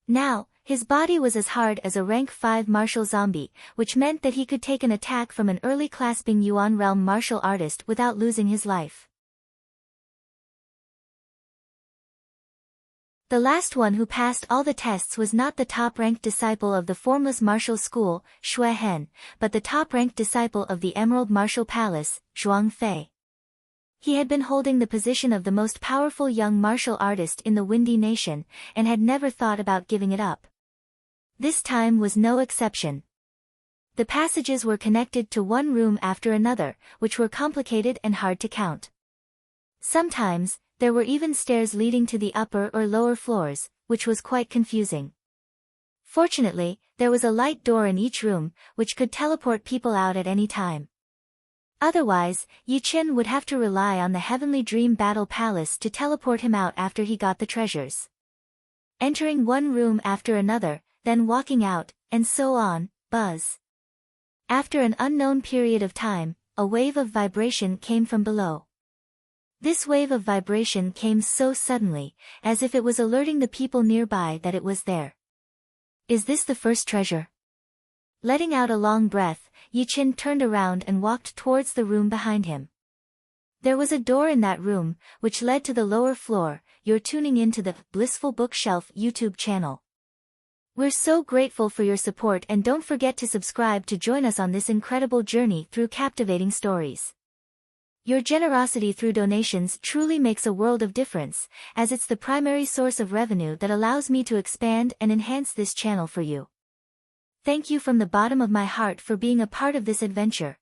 Now, his body was as hard as a rank 5 martial zombie, which meant that he could take an attack from an early clasping Yuan realm martial artist without losing his life. The last one who passed all the tests was not the top-ranked disciple of the formless martial school, Xue Hen, but the top-ranked disciple of the Emerald Martial Palace, Zhuang Fei. He had been holding the position of the most powerful young martial artist in the Windy Nation, and had never thought about giving it up. This time was no exception. The passages were connected to one room after another, which were complicated and hard to count. Sometimes, there were even stairs leading to the upper or lower floors, which was quite confusing. Fortunately, there was a light door in each room, which could teleport people out at any time. Otherwise, Yi Chen would have to rely on the Heavenly Dream Battle Palace to teleport him out after he got the treasures. Entering one room after another, then walking out, and so on, buzz. After an unknown period of time, a wave of vibration came from below. This wave of vibration came so suddenly, as if it was alerting the people nearby that it was there. Is this the first treasure? Letting out a long breath, Yi Chen turned around and walked towards the room behind him. There was a door in that room, which led to the lower floor. You're tuning into the Blissful Bookshelf YouTube channel. We're so grateful for your support, and don't forget to subscribe to join us on this incredible journey through captivating stories. Your generosity through donations truly makes a world of difference, as it's the primary source of revenue that allows me to expand and enhance this channel for you. Thank you from the bottom of my heart for being a part of this adventure.